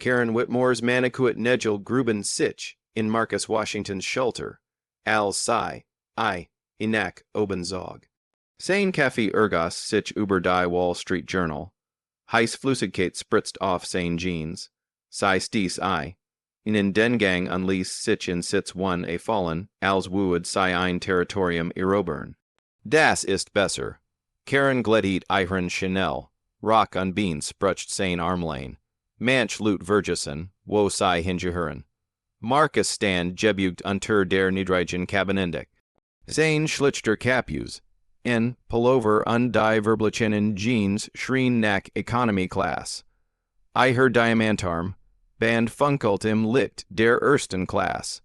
Karen Whitmore's Manicuit Negel Gruben Sitch in Marcus Washington's Shelter, Al Sai, I, Inak Obenzog. Sein Kaffee Ergos Sitch über die Wall Street Journal, Heiß Flüssigkeit spritzt auf sein Jeans, Sei Sties I, in den Gang unleash Sitch in Sitz 1 a fallen, als Wood sei ein Territorium erobern. Das ist besser. Karen Gledit Ihren Chanel, Rock an Bean sprucht sein Armlane, Manch Lut Vergessen, wo sei hingehören. Marcus stand gebugt unter der niedrigen Kabinendeck. Sein schlichter Capus, in Pullover und die Verblichen Jeans schrien nach Economy Class. Ihr Diamantarm, Band funkelt im Licht der ersten Class.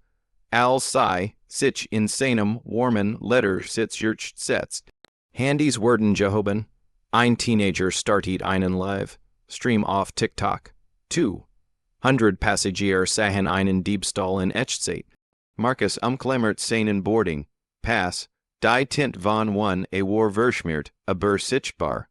Al sei, sich in seinem warmen Letter Sitz setzt. Handys werden Jehoben. Ein Teenager startet einen Live. Stream auf TikTok. 200 Passagier sahen einen Diebstahl in Echtzeit. Marcus umklammert seinen Boarding. Pass. Die Tint von 1 a war verschmiert, aber sichtbar.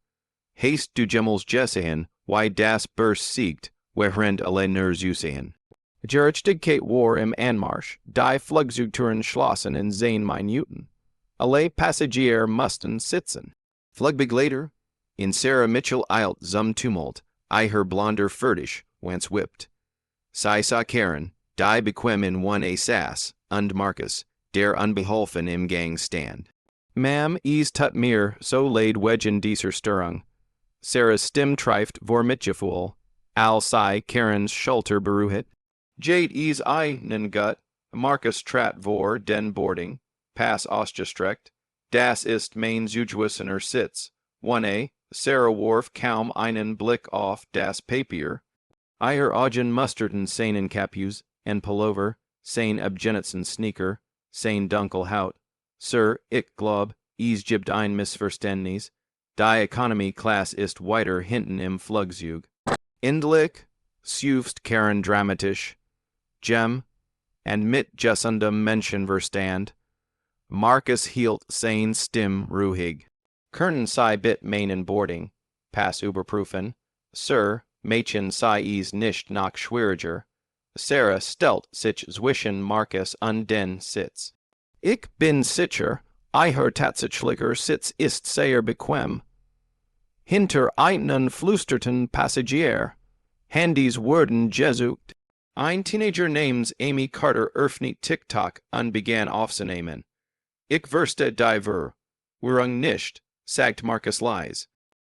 Hast du Jemmels gesehen, wie das Burs siegt, während alle nur zusehen. Gerechtigkeit war im Anmarsch, die Flugzeuge schlossen in seine Minuten. Alle Passagier mussten sitzen. Flugbegleiter, in Sarah Mitchell eilt zum Tumult, ihr blonder Fertig, whence whipped. Sie sah Karen, die bequem in 1 a Sass, und Marcus, der unbeholfen im Gang stand. Ma'am, is tut mir so leid wegen dieser Störung. Sarah's Stimme trieft vor Mitgefühl, Al sei Karen's Schulter beruhigt. Jade is einen Gut, Marcus trat vor den Boarding, Pass ausgestreckt. Das ist mein Zugewussener Sitz. 1a, Sarah warf kaum einen Blick auf das Papier. Ihr Augen musterten seinen Capus, en Pullover, sein Abgenetsen Sneaker, sein Dunkel Haut. Sir, ich glaub, es gibt ein Missverständnis. Die Economy Class ist weiter hinten im Flugzeug. Endlich, seufzt Karen dramatisch. Jem, and mit gesundem Menschenverstand. Marcus hielt sein Stimme ruhig. Kernen sei bit meinen Boarding. Pass überprüfen. Sir, Mädchen sei es nicht noch schwieriger. Sarah stellt sich zwischen Marcus und den Sitz. Ich bin sicher, ihr tatsächlicher Sitz ist sehr bequem. Hinter einen flüsterten Passagier. Handys wurden gesucht. Ein Teenager namens Amy Carter öffnet TikTok und begann aufzunehmen. Ich verste die Wirrung nicht, sagt Marcus leise.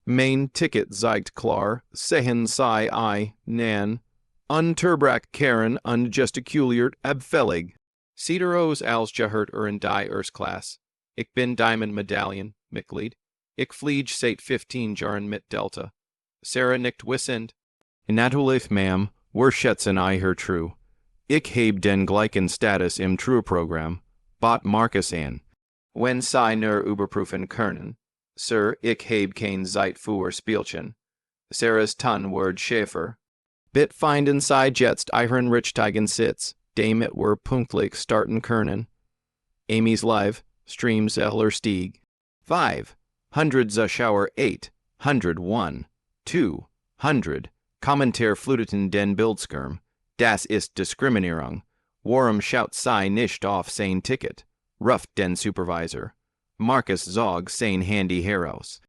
Mein Ticket zeigt klar, sehen sei I, nan. Unterbrach Karen und gestikuliert abfällig. Cederos als gehört in die Erstklasse. Ich bin Diamond Medaillen, Mitglied. Ich fliege seit 15 Jahren mit Delta. Sarah nickt wissend. Natürlich, ma'am, wir schätzen ihr true. Ich heb den gleichen Status im True-Programm, bot Marcus an. Wenn sie nur überprüfen können. Sir, ich heb kein Zeit für Spielchen. Sarah's Ton word Schäfer. Bit finden sie jetzt ihren richtigen Sitz, dem it were punktlich starten können. Amy's Live, streams Eller Stieg. 500 Zuschauer 801, 200, Kommentar fluteten den Bildschirm, das ist Diskriminierung, warum schaut sei nicht auf sein Ticket, ruft den Supervisor, Marcus zog sein Handy heraus.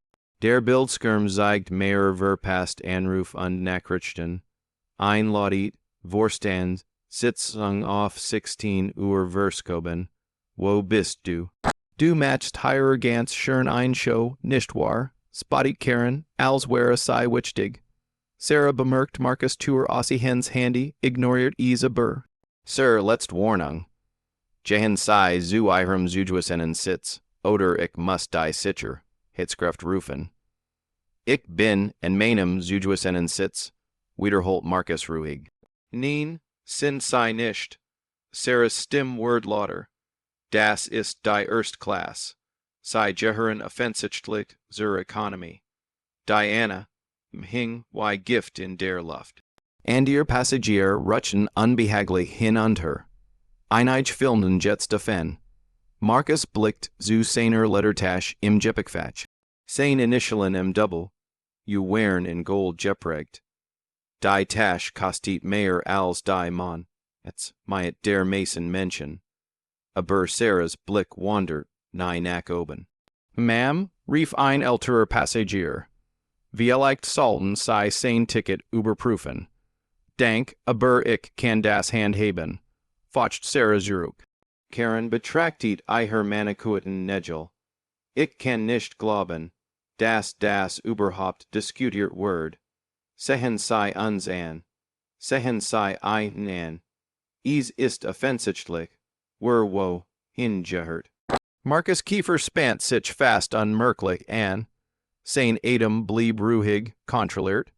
Der Bildschirm zeigt mehr verpasst Anruf und Nachrichten, einladet, Vorstand, Sitzung auf 16 Uhr Verskoben, wo bist du? Du matchst hier ganz schön ein Show, nicht wahr? Spottet Karen, als wäre sei wichtig. Sarah bemerkt Marcus Tour Aussie Hens Handy, ignoriert is aber. Sir, letzte Warnung. Jehen sei zu ihrem Zugewissenen Sitz, oder ich muss die sicher, Hitzkraft rufen. Ich bin in meinem Zugewissenen Sitz, wiederholt Marcus ruhig. Nein, sind sei nicht. Sarah's Stimme word lauter. Das ist die Erstklasse. Sei gehören offensichtlich zur Economy. Diana, hing wie Gift in der Luft. And ihr Passagier rutschen unbehaglich hinunter. Einige filmten jetzt davon. Marcus blickt zu seiner Lettertasche im Gepäckfach. Seine Initialen im Double, wären in Gold geprägt. Die Tash kostet Mayer als die Mann, ets myet der Mason Menschen. Aber Sarah's Blick wandert, nie nach oben. Ma'am, rief ein älterer Passagier. Vielleicht sollten Sie sein Ticket überprüfen. Dank, aber ich kann das handhaben. Focht Sarah zurück. Karen betrachtet ihr Mannequin Negel. Ich kann nicht glauben, dass das überhaupt diskutiert wird. Sehen Sie uns an. Sehen Sie einen an. Es ist offensichtlich. Wo hingehört. Marcus Kiefer spant sich fast unmerklich an. Sein Adam blieb ruhig, kontrolliert.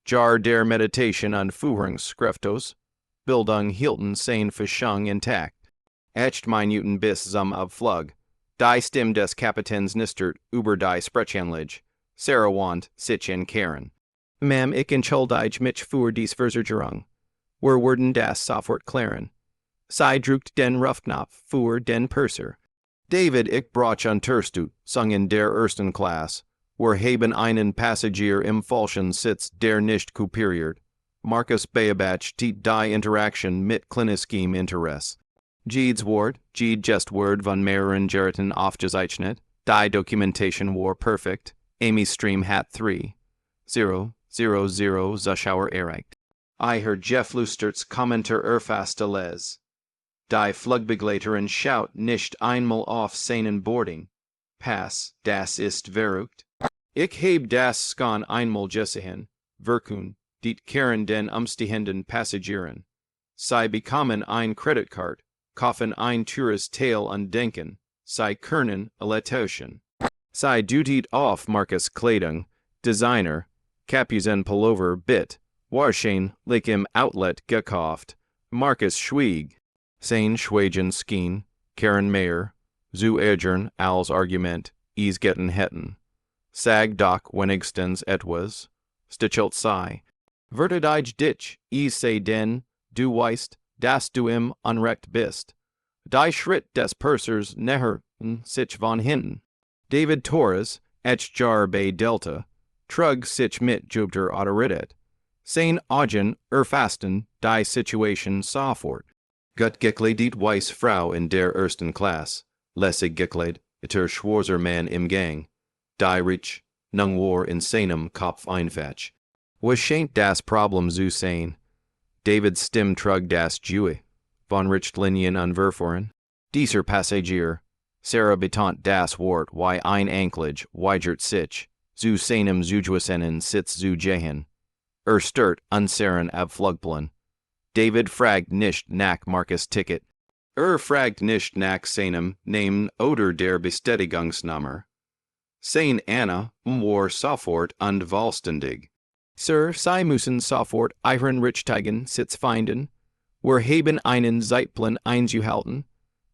Jar der Meditation an Führungskräftos. Bildung hielten sein Fischung intakt. Echt Minuten bis zum Abflug. Die Stimme des Kapitäns nistert über die Sprechanlage. Sarah want sich in Karen. Ma'am, ich entschuldige mich für dies Versurgerung. Wir werden das sofort klären. Sie drückt den Rufknopf für den Purser. David, ich brauche unterstützt, sung in der ersten Klasse. Wir haben einen Passagier im falschen Sitz, der nicht kooperiert. Marcus beobachtet die Interaktion mit klinischem Interesse. Jedes Wort, jedes Wort von mehreren Geraten aufgezeichnet. Die Dokumentation war perfekt. Amy Stream hat 3,000 Zuschauer erreicht. Ihr Jeff Lusterts Kommentar erfasste les. Die Flugbegleiterin schaut nicht einmal auf seinen Boarding-Pass, das ist verrückt. Ich heb das schon einmal gesehen, Wirkung, die Karen den umstehenden Passagieren. Sie bekommen ein Kreditkarte, kaufen ein teures Teil und denken, sie können tauschen. Sie dutet auf Marcus Kleidung, Designer, Capuzen Pullover Bit, wahrscheinlich im Outlet gekauft. Marcus schwieg. Sein Schweigen schien, Karen Mayer, zu ärgern als Argument, es getten hätten. Sag doch wenigstens etwas. Stichelt sei. Vertet ich dich, es sei denn, du weißt, dass du im Unrecht bist. Die Schritt des Pursers näherten sich von hinten. David Torres, Jar bei Delta, trug sich mit Jupiter Autorität. Sein Augen erfassten die Situation sofort. Gut gekleidet Weiße Frau in der ersten Klasse, lässig gekleidet, der schwarzer Mann im Gang. Die Rich, nun war in seinem Kopf einfatsch. Was scheint das Problem zu sein? Davids Stimme trug das Jewe, von Richtlinien anverforen. Dieser Passagier, Sarah betont das Wort wie ein Anklage, weigert sich, zu seinem Zugewissen Sitz zu gehen. Stört unseren Abflugplan. David fragt nicht nach Marcus Ticket. Fragt nicht nach seinem Namen oder der Bestätigungsnummer. Sein Anna war sofort und vollständig. Sir, Sie müssen sofort Ihren richtigen Sitz finden. Wir haben einen Zeitplan einzuhalten.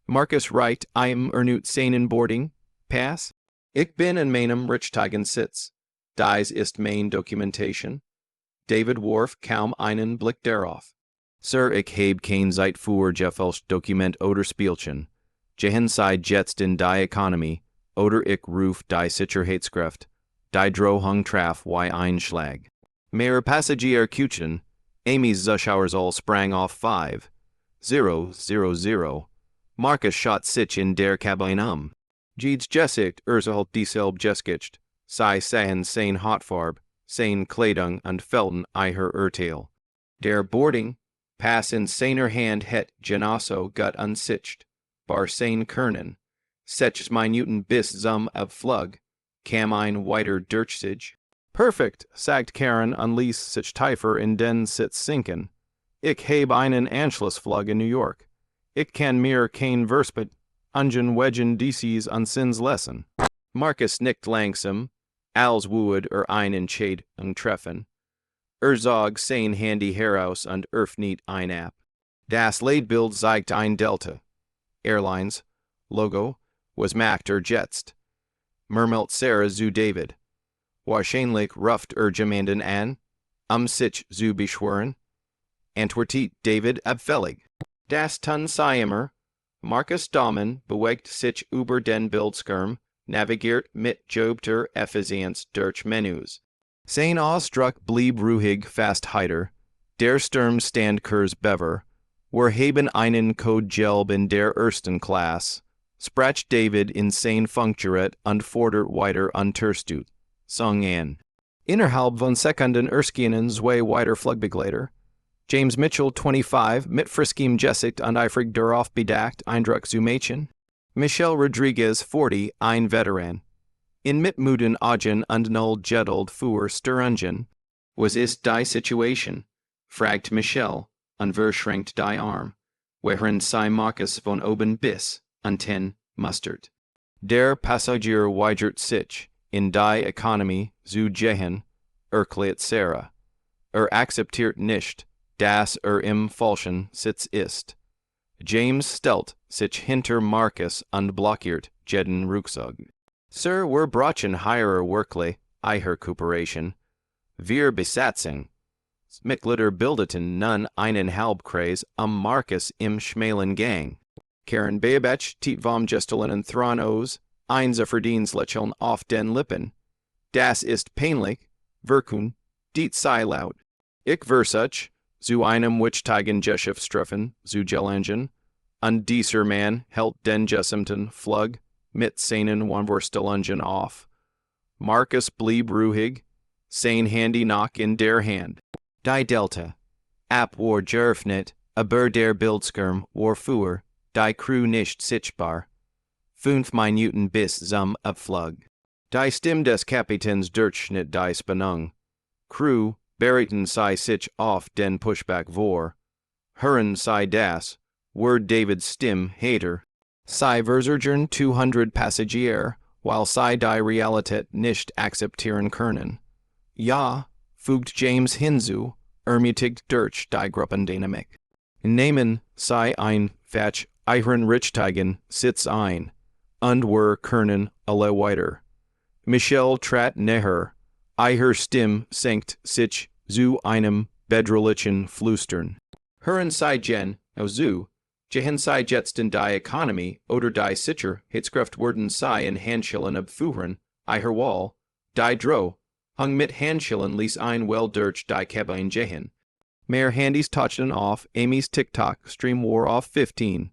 Marcus reicht erneut seinen Boarding-Pass. Ich bin in meinem richtigen Sitz. Dies ist mein Dokumentation. David warf kaum einen Blick darauf. Sir, ich heb kein Zeit für gefälscht Dokument oder Spielchen. Gehen Sie jetzt in die Economy, oder ich ruf die Sicherheitskräfte. Die Drohung traf wie ein Schlag. Mehr Passagier Kuchen, Amy's Zuschauerzahl sprang auf 5,000. Marcus schot sich in der Kabine Jedes Gesicht erhielt dieselbe Gesicht. Sie sahen sein Hautfarbe, sein Kleidung und fällten ihr Urteil. Der Boarding-Pass in seiner Hand het genauso gut unsicht, bar sein Kernen. 6 Minuten bis zum Abflug, kam ein weiter Durchsicht. Perfekt, sagt Karen und ließ sich tiefer in den Sitz sinken. Ich habe einen Anschlussflug in New York. Ich kann mir kein Verspet ungen wegen dieses Unsinns lassen. Marcus nickt langsam, als würde einen Entscheidung treffen. Zog sein Handy heraus und öffnet ein App. Das Leitbild zeigt ein Delta Airlines Logo, was macht jetzt. Murmelt Sarah zu David. Wahrscheinlich ruft jemanden an, sich zu beschwören. Antwortet David abfällig. Das tun sie immer. Marcus Daumen bewegt sich über den Bildschirm, navigiert mit Jupiter Effizienz durch Menüs. Sein Ausdruck blieb ruhig fast heiter, der Sturm stand Kurs Bever, wir haben einen Code Gelb in der ersten Klasse, sprach David insane Funkgerät und fordert weiter unterstützt, sung an. Innerhalb von Sekunden erskinen zwei weiter Flugbegleiter. James Mitchell, 25, mit friskem Gesicht und eifrig darauf bedacht, Eindruck zu machen. Michel Rodriguez, 40, ein Veteran. In mitmuten Augen und null Geduld für Sturungen. Was ist die Situation? Fragt Michel, und verschränkt die Arm, während sei Marcus von oben bis unten mustert. Der Passagier weigert sich, in die Economy zu gehen, erklärt Sarah. Akzeptiert nicht, dass im falschen Sitz ist. James stellt sich hinter Marcus und blockiert jeden Rucksack. Sir, wir brauchen higher wirklich, Kooperation. Wir besatzen. Mitglieder bildeten nun einen Halbkreis Marcus im schmalen Gang. Karen Beabech tiet vom Gestelen Thron aus, Verdienstlächeln auf den Lippen. Das ist peinlich, Wirkung, diet sei laut. Ich versuch, zu einem wichtigen Geschäftstreffen zu gelangen, und dieser Mann hält den gesamten Flug mit seinen Wurfstellungen auf. Marcus blieb ruhig, sein Handy noch in der Hand. Die Delta. Ab war geöffnet, aber der Bildschirm war für die Crew nicht sichtbar. 5 Minuten bis zum Abflug. Die Stimme des Kapitäns durchschnitt die Spannung. Crew bereiten sich auf den Pushback vor. Hören sie das, word Davids Stimme heiter. Sie versurgern 200 Passagier, while sie die Realität nicht akzeptieren können. Ja, fügt James hinzu, ermutigt durch die Gruppendynamik. Nehmen sie einfach ihren richtigen Sitz ein, und wir können alle weiter. Michel trat näher, ihre Stimme senkt sich zu einem bedrohlichen Flüstern. Hören sie gen, zu, gehen sie jetzt in die Economy oder die Sicherheitskräfte werden sie in Handschellen abführen, ihre Wall, die Droh, hung mit Handschellen ließ ein well durch die Kabine gehen. Mehr Handys touchten auf, Amy's TikTok stream war auf 15.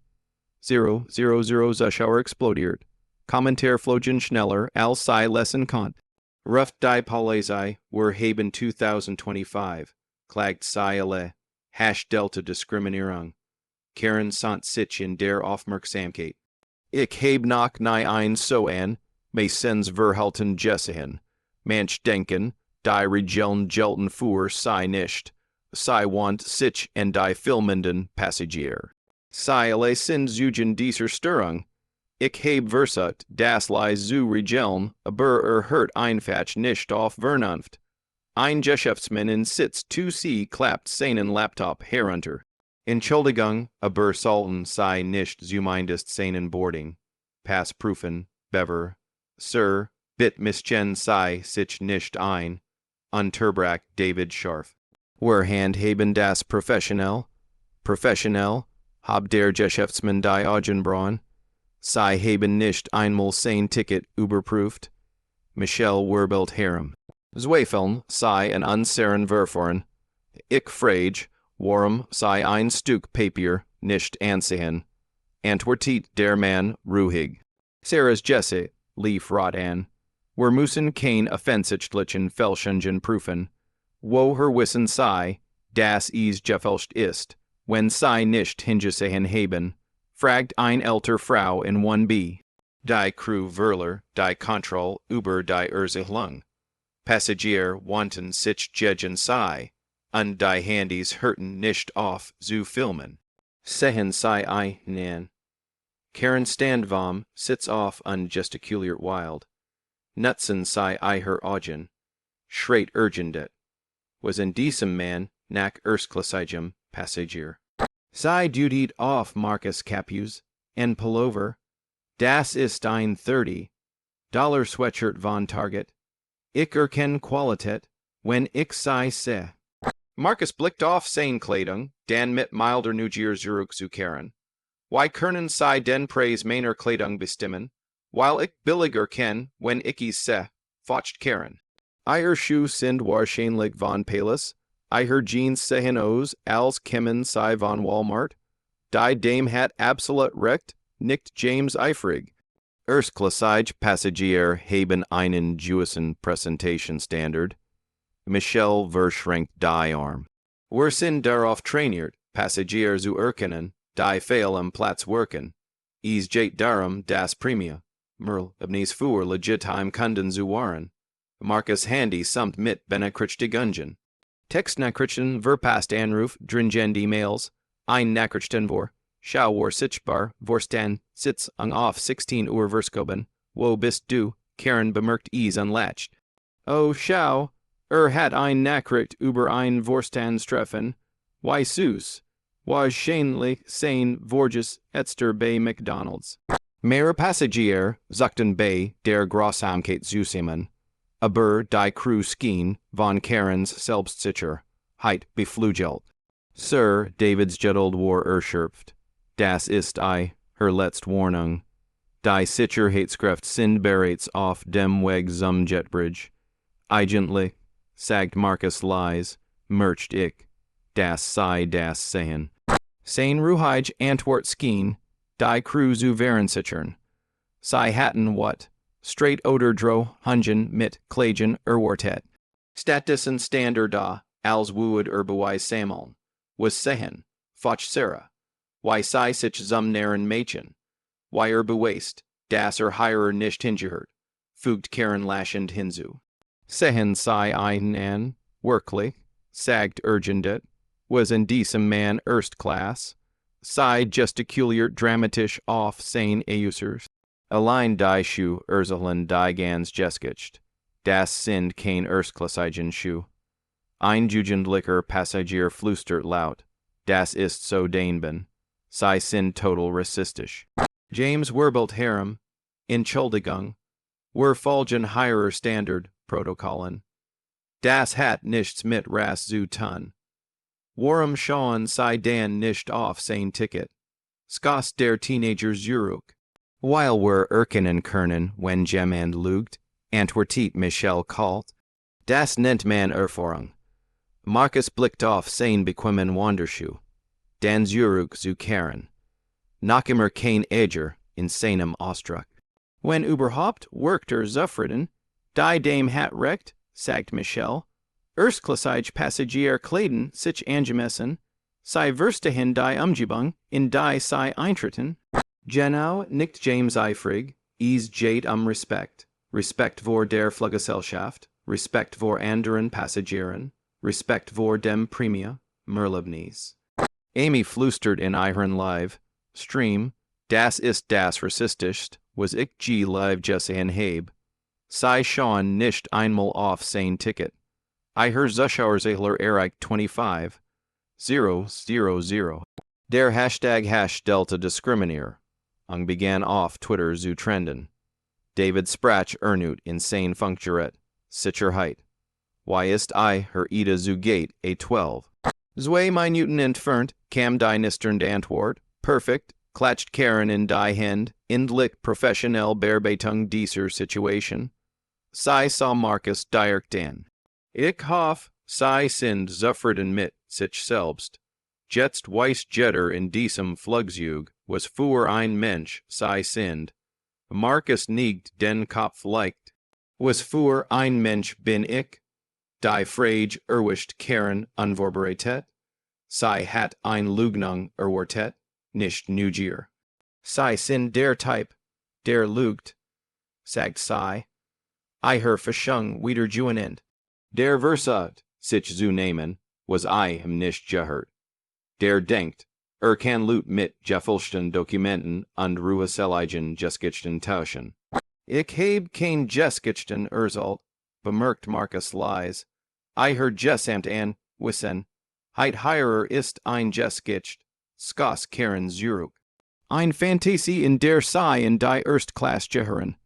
000 Zuschauer explodiert. Kommentar flogen schneller, als sei Lesson konnte. Ruft die Polizei, wir haben 2025, klagt sei alle, Delta Diskriminierung. Karen sant sich in der Aufmerksamkeit. Ich heb noch nie ein so an, meistens verhalten gesehen. Manch denken, die Regeln gelten für sei nicht. Sei want sich in die filmenden Passagier. Sei alle sind zugen dieser Störung. Ich heb versucht, das Leis zu regeln, aber hört einfach nicht auf Vernunft. Ein Geschäftsmann in Sitz 2C klappt seinen Laptop herunter. Entschuldigung, aber sollten sei nicht zumindest seinen Boarding-Pass prüfen, Bever. Sir, bit mischen sei sich nicht ein. Unterbrach David scharf. Wir handhaben das professionell. Professionell, hab der Geschäftsmann die Augenbrauen. Sie haben nicht einmal sein Ticket überprüft. Michel wirbelt herum. Zweifeln sei an unseren Verfahren. Ich frage, warum sei ein Stück Papier nicht ansehen? Antwortet der Mann ruhig. Sarah's Jesse lief rot an. Wir müssen kein offensichtlichen Fälschungen prüfen. Wo wissen sei, dass es gefälscht ist, wenn sei nicht hingesehen haben, fragt ein älter Frau in 1b. Die Crew Verler, die Kontrolle über die Erziehung. Passagier wanten sich gegen sei, und die Handys hörten nicht auf zu filmen. Sehen sei ein. Karen Standvam sitzt auf und gestikuliert wild. Nutzen sei ihr Augen. Schreit urgendet. Was in diesem Mann nach erstklassigem Passagier. Sei dutied auf Marcus Capus, en Pullover. Das ist ein $30 Sweatshirt von Target. Ich erkenne Qualität, wenn ich sei sehe. Marcus blickt auf seine Kleidung, dann mit milder Neugier zurück zu Karen. Why können sei den Preis meiner Kleidung bestimmen, weil ich billiger kenn, wenn ich es sehe, faucht Karen. Eier Schuhe sind wahrscheinlich von Palis, I her jeans sehen os, als kemmen sei von Walmart, die Dame hat absolut recht, nicht James Eifrig. Erstklassige Passagier haben einen Jewischen Präsentation Standard. Michelle verschränkt die Arm. Wir sind darauf trainiert, Passagier zu erkennen, die fehl am Platz wirken. Es geht darum, das Premie. Merl abnis für legitim Kunden zu waren. Marcus Handy samt mit Benachrichtigungen. Textnachrichten verpasst Anruf, dringend E-Mails, ein Nachrichten vor, schau war sichtbar, vorstan, Sitz auf 16 Uhr verskoben, wo bist du, Karen bemerkt es unlatched. Oh schau, hat ein Nachricht über ein Vorstandstreffen, why süß, wahrscheinlich sein Vorges Etster bei McDonald's. Mehr Passagier, sagten bei der Grossamkeit zusammen, aber die Crew schien von Karens Selbstsicher, heit beflügelt. Sir Davids Jettled war erschöpft. Das ist her letzt Warnung. Die Sicherheitskräfte sind bereits auf dem Weg zum Jetbridge. Eigentlich, sagt Marcus leise, merkt ich, das sei das Sehen. Sein Ruhige Antwort schien, die Crew zu Verensitchern. Sie hatten what? Straight oder dro, Hungen mit Klagen Wartet. Statisen Standard da, als Wood Beweis Samon. Was sehen, Foch Sarah. Why sei sich zum Naren Mädchen. Why beweist, das higher nicht hingehört. Fügt Karen lachend hinzu. Sehen sei einen an, wirklich, sagt urgendet, was in diesem Man Erstklass. Sei gestikuliert dramatisch auf sein Eusers. Allein die Schuh Urselen die ganz Geskicht. Das sind kein Erstklassigen Schuh. Ein Jugendlicher Passagier flüstert laut. Das ist so Daneben. Sie sind total rassistisch. James Werbelt Harem. Entschuldigung. Wir folgen higher Standard Protokollen. Das hat nichts mit Rass zu tun. Warum schauen Sie dann nicht auf sein Ticket? Skos der Teenager zurück. Weil wir erkennen können, wenn jemand lügt, antwortet Michelle kalt. Das nennt man Erfahrung. Marcus blickt auf sein bequemen Wanderschuh. Dan zurück zu Karen. Noch immer kein Eger in seinem Ausdruck. Wenn überhaupt wirkt zufrieden. Die Dame hat recht, sagt Michelle. Erstklassige Passagier kleiden sich angemessen. Sie verstehen die Umgebung, in die sie eintreten. Genau nicht James Eifrig, es geht Respekt. Respekt vor der Fluggesellschaft, Respekt vor anderen Passagieren, Respekt vor dem Premie, Merlebnis. Amy flüstert in ihren Live, Stream, das ist das Rassistischst, was ich je live gesehen habe. Sie schauen nicht einmal auf sein Ticket. I her Zuschauerzähler erreicht 25. 000. Der Hashtag #Delta Diskriminier. Began auf Twitter zu trenden. David Sprach ernut insane Funkgerät. Sicherheit. Why ist her Ida zu Gate A12? 2 Minuten entfernt, kam die nisternde Antwort. Perfekt, klatscht Karen in die Hand, endlich professionell Bearbeitung dieser Situation. Sie sah Marcus direkt an. Ich hoffe, Sie sind zufrieden mit sich selbst. Jetzt weiß jeder in diesem Flugzeug, was für ein Mensch Sie sind. Marcus niegt den Kopf leicht. Was für ein Mensch bin ich? Die Frage erwischt Karen unvorbereitet. Sie hat ein Lügnung erwartet, nicht Neugier. Sie sind der Typ, der lügt, sagt sie. Her Verschung wieder juenend. Der versagt, sich zu nehmen, was ihm nicht gehört. Der denkt, kann Lut mit gefälschten Dokumenten und ruheseligen Geskichten tauschen. Ich heb kein Geskichten erzählt, bemerkt Marcus leise. Her gesamt an, wissen, hierer ist ein Geskicht, skos Karen zurück. Ein Fantasie in der Sie in die Erstklasse gehören.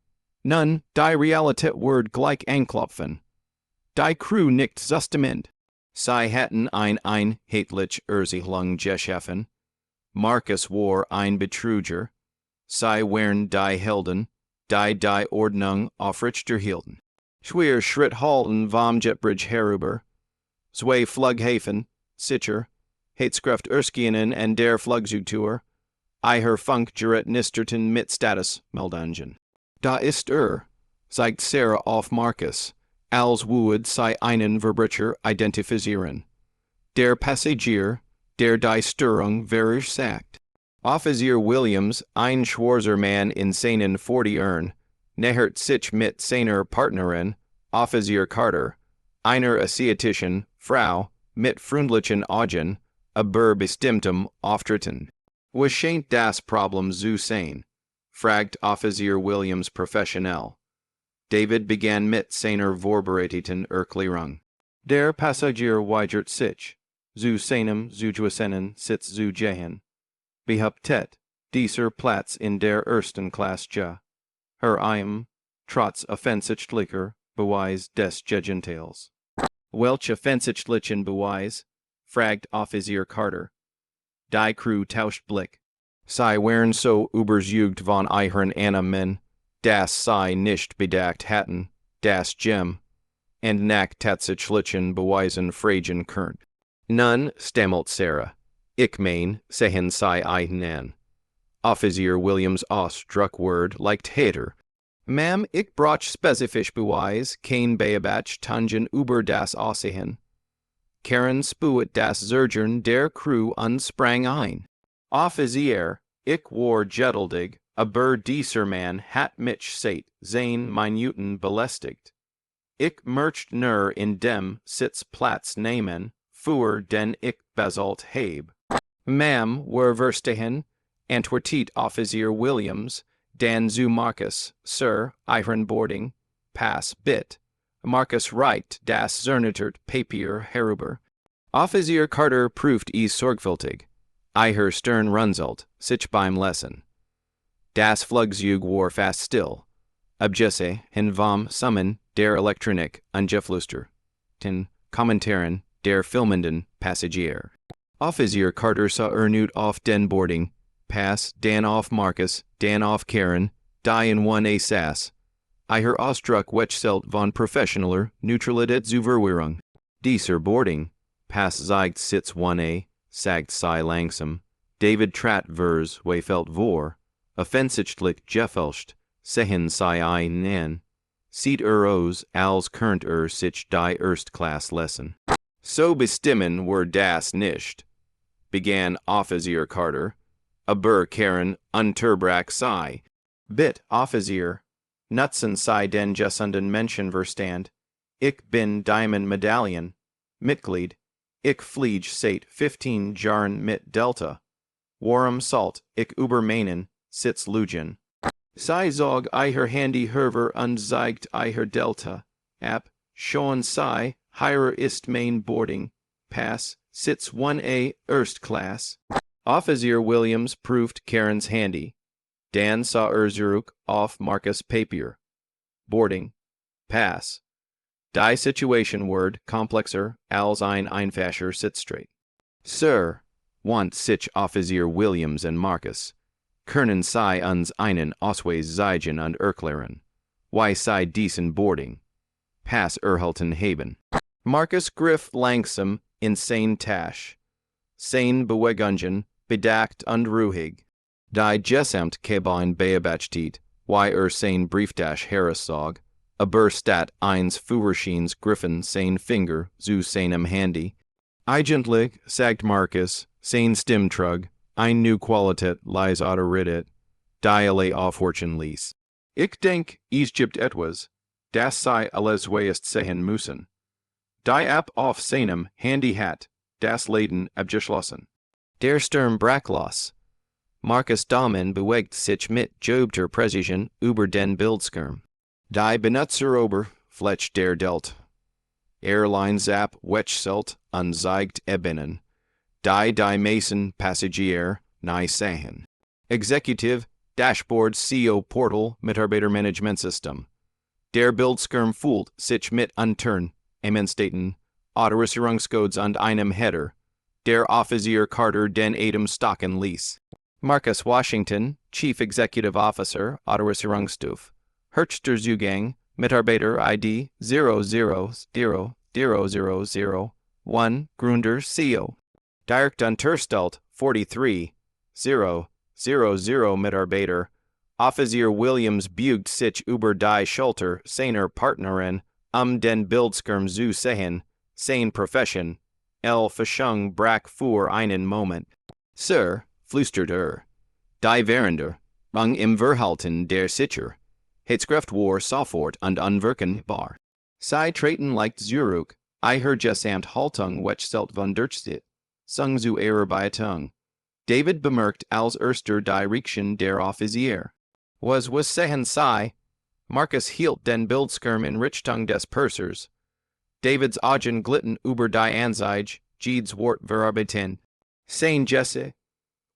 Nun, die Realität wird gleich anklopfen. Die Crew nickt zustimmt. Sie hatten ein einheitlich Ersiedlung geschaffen. Marcus war ein Betrüger. Sie waren die Helden, die Ordnung aufrechterhielten. Schwer Schritt halten vom Jetbridge herüber. Zwei Flughafen, Sicher, Heitskraft Erskinen en der Flugzeugtour, Eiher Funk Gerät Nisterten mit Status Meldungen. Da ist zeigt Sarah auf Marcus, als Wood sei einen Verbrecher identifizieren. Der Passagier, der die Störung versagt. Offizier Williams, ein schwarzer Mann in seinen 40ern, nähert sich mit seiner Partnerin, Offizier Carter, einer asiatischen Frau, mit freundlichen Augen, aber bestimmtem Auftreten. Was scheint das Problem zu sein? Fragt Offizier Williams professionell. David begann mit seiner vorbereiteten Erklärung. Der Passagier weigert sich, zu seinem Zugewissen Sitz zu gehen. Behauptet, dieser Platz in der ersten Klasse trotz offensichtlicher Beweis des Gegentals. Welch offensichtlichen Beweis? Fragt Offizier Carter. Die Crew tauscht Blick. Sie wären so überzeugt von ihren Annahmen, dass sie nicht bedacht hatten, das Gem, und nach tatsächlichen Beweisen fragen könnt. Nun, stammelt Sarah. Ich mein, sehen sie einen an. Offizier Williams Ausdruckwort leicht heiter. Ma'am, ich brauch spezifisch Beweis, kein Beabach tangen über das Aussehen. Karen spuet das Surgern der Crew sprang ein. Offizier, ich war geduldig, aber dieser Mann hat mich seit seinen Minuten belästigt. Ich möchte nur in dem Sitzplatz nehmen, für den ich bezahlt habe. Ma'am, wer verstehen? Antwortet Offizier Williams, dan zu Marcus, Sir, ihren Boarding-Pass bit. Marcus reicht das zernittert Papier herüber. Offizier Carter prüft es sorgfältig. Eiher Stern runzelt, sich beim Lesen. Das Flugzeug war fast still. Abgesse hin vom Summen der Elektronik angeflüstert. Den Kommentaren der filmenden Passagier. Offizier Carter sah erneut auf den Boarding-Pass, dann auf Marcus, dann auf Karen, die in one saß. Eiher Ausdruck wechselt von professioneller Neutralität zu Verwirrung. Dieser Boarding-Pass zeigt Sitz 1a, sagt sei langsam. David trat vers felt vor, offensichtlich gefälscht, sehen sei einen an. Sieht aus, als könnt sich die Erstklass-Lesson. So bestimmen wir das nicht, begann Offizier Carter, aber Karen unterbrach sei. Bitte, Offizier, nutzen Sie den gesunden Menschenverstand. Ich bin Diamond Medaillen, Mitglied. Ich fliege seit 15 Jahren mit Delta. Warum sollt ich übermeinen, Sitz lügen? Sie zog Eiher Handy herver und zeigt Eiher Delta. Ab, schon Sie, hier ist mein Boarding-Pass, Sitz 1a Erstklass. Offizier Williams prüft Karen's Handy. Dan sah zurück auf Marcus Papier. Boarding-Pass. Die Situation word komplexer als ein einfacher Sitzstreit. Sir, want sich Offizier Williams und Marcus. Können Sie uns einen Ausweis zeigen und erklären, why Sie diesen Boarding-Pass erhalten haben? Marcus griff langsam in seine Tasche. Seine Bewegungen bedacht und ruhig. Die Gesamtkabine beobachtet, why seine Brieftasche herauszog, aber statt eines Führerscheins griffen seine Finger zu seinem Handy. Eigentlich, sagt Marcus, seine Stimme trug, eine neue Qualität lies autorität, die alle aufhorchen ließ. Ich denk, es gibt etwas, das sei alles weißt sehen müssen. Die App auf seinem Handy hat, das Leben abgeschlossen. Der Sturm brach los. Marcus Dahmen bewegt sich mit jobter Präzision über den Bildschirm. Die Benutzerober fletcht der Delt. Airlines-App wechselt und zeigt Ebenen. Die Mason Passagier nahe sehen. Executive Dashboard CO Portal Mitarbeitermanagementsystem. Der Bildschirm fühlt sich mit Unturn, Emmenstaten, Autorisierungscodes und einem Header. Der Offizier Carter den Atem stocken ließ. Marcus Washington, Chief Executive Officer, Autorisierungsstufe. Herchter Zugang, Mitarbeiter ID 0000000 1 Grunder Seal. Direkt Unterstelt 43 0 00 Mitarbeiter. Offizier Williams bugt sich über die Schulter seiner Partnerin den Bildschirm zu sehen, seine Profession, Verschung brach für einen Moment. Sir, flüsterte die Währende, im Verhalten der Sicher, Hetzkraft war sofort und unwirkenbar. Sie treten leicht zurück, ihre Gesamthaltung wechselt von Durchsicht, zu ihrer Beitung. David bemerkt als erster die Reaktion der Offizier. Was sehen Sie? Marcus hielt den Bildschirm in Richtung des Pursers. Davids Augen glitten über die Anzeige, Jedes Wort verarbeiten. Sein Jesse,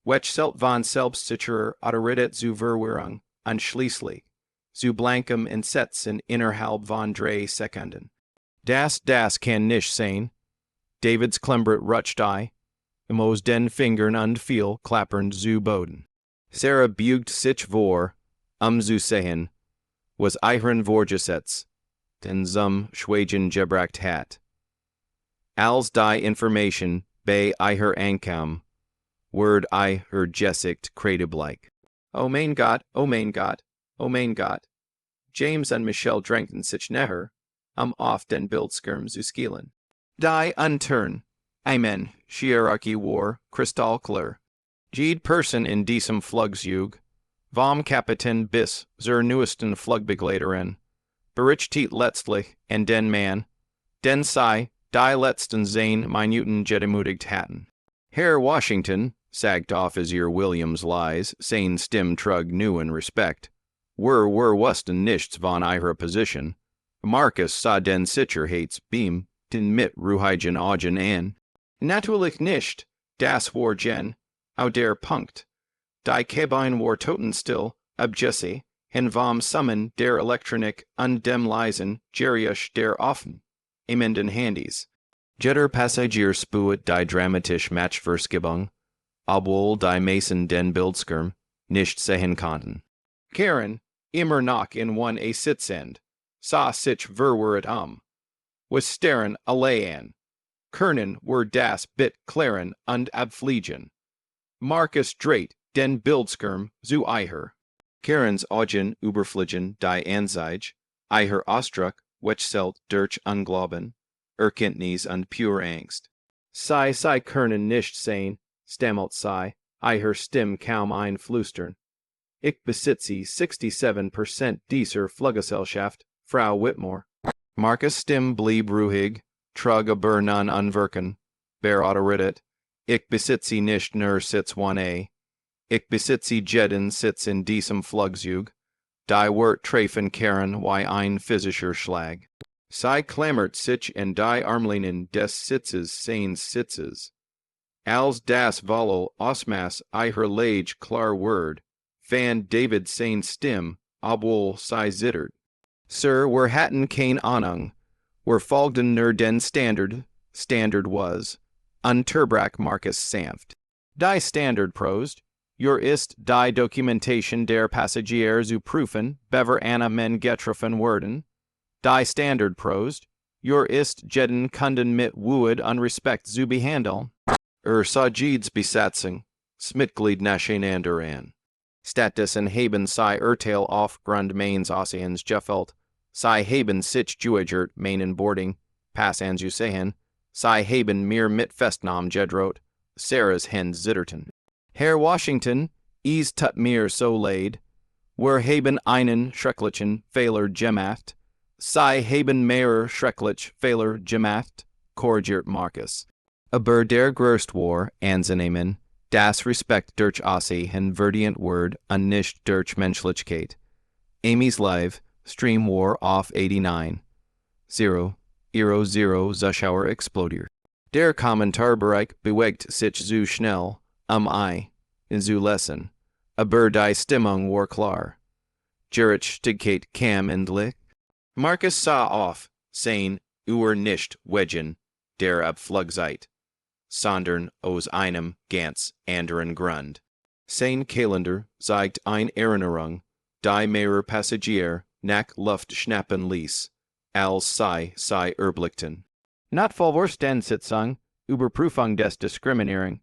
wechselt von selbstsicherer Autorität zu Verwirrung, und schließlich, zu blankem Entsetzen innerhalb von 3 Sekunden. Das kann nicht sein. Davids Klembert rutscht aus den Fingern und fiel klappernd zu Boden. Sarah bugt sich vor, zu sehen, was ihren Vorgesetz, den Schweigen gebracht hat. Als die Information bei ihr ankam, ward ihr Gesicht kreidebleich. Oh mein Gott, oh mein Gott, oh mein Gott. James und Michelle drängten sich näher, auf den Bildschirm zu schielen. Die Unturn, Amen, Hierarchie war, kristallklar. Jede Person in diesem Flugzeug, vom Kapitän bis zur neuesten Flugbegleiterin, berichtet letztlich an den Mann, den sie die letzten 10 Minuten gedemutigt hatten. Herr Washington, sagt Offizier Williams leise, seine Stimme trug neuen Respekt, wussten nichts von ihrer Position. Marcus sah den Sicherheitsbeam, den mit ruhigen Augen an. Natürlich nicht, das war der Punkt. Die Kabine war totenstill, abgeschlossen, vom Summen der Elektronik und dem leisen Geräusch der offen, den Handys. Jeder Passagier spürt die dramatische Matchverschiebung, obwohl die Mason den Bildschirm nicht sehen konnten. Karen, immer noch in one sitzend, sah sich verwirrt was starren alle an. Kernen were das bit klaren und abfliegen. Marcus dreht den Bildschirm zu ihr. Karens Augen überfliegen die Anzeige, ihr Ausdruck wechselt durch Unglauben, Erkenntnis und pure Angst. Sie können nicht sehen, stammelt sie, ihr Stimme kaum einflüstern. Ich besitze 67% dieser Fluggesellschaft, Frau Whitmore. Marcus' Stimme blieb ruhig, trug aber non unwirken, Autorität. Ich besitze nicht nur Sitz 1a. Ich besitze jeden Sitz in diesem Flugzeug. Die Wort treffen Karen wie ein physischer Schlag. Sie klammert sich in die Armlehnen des Sitzes seines Sitzes. Als das Volo ausmaß ihrer Lage klar word, van David seine Stimme, obwohl sie zittert. Sir, wir hatten keine Ahnung. Wir folgten nur den Standard was. Unterbrach Marcus sanft. Die Standard prost. Ist die Dokumentation der Passagier zu prüfen, bever men getroffen werden. Die Standard prost. Ist jeden Kunden mit Wood und Respekt zu behandeln. Sah Jedes Besatzung, Mitglied nacheinander an. Stattdessen haben sie Urteil aufgrund meines Aussehens gefällt. Sie haben sich geweigert, meinen Boarding-Pass anzusehen. Sie haben mir mit Festnahmen gedroht. Sarahs Hände zitterten. Herr Washington, es tut mir so leid. Wir haben einen schrecklichen Fehler gemacht. Sie haben mehrere schreckliche Fehler gemacht, korrigiert Marcus. Aber der größte war, anzunehmen, das Respekt durch Aussehen verdient word und nicht durch Menschlichkeit. Amy's Live, Stream war auf 89. 0, 0, Zuschauer explodiert. Der Kommentarbereich bewegt sich zu schnell, zu lesen. Aber die Stimmung war klar. Gerechtigkeit kam endlich. Marcus sah auf, sein nicht wegen der Abflugzeit, sondern aus einem ganz anderen Grund. Sein Kalender zeigt eine Erinnerung, die mehrere Passagier nach Luft schnappen ließ, als sie erblickten. Not Vollvorstandssitzung, Überprüfung des Diskriminierung,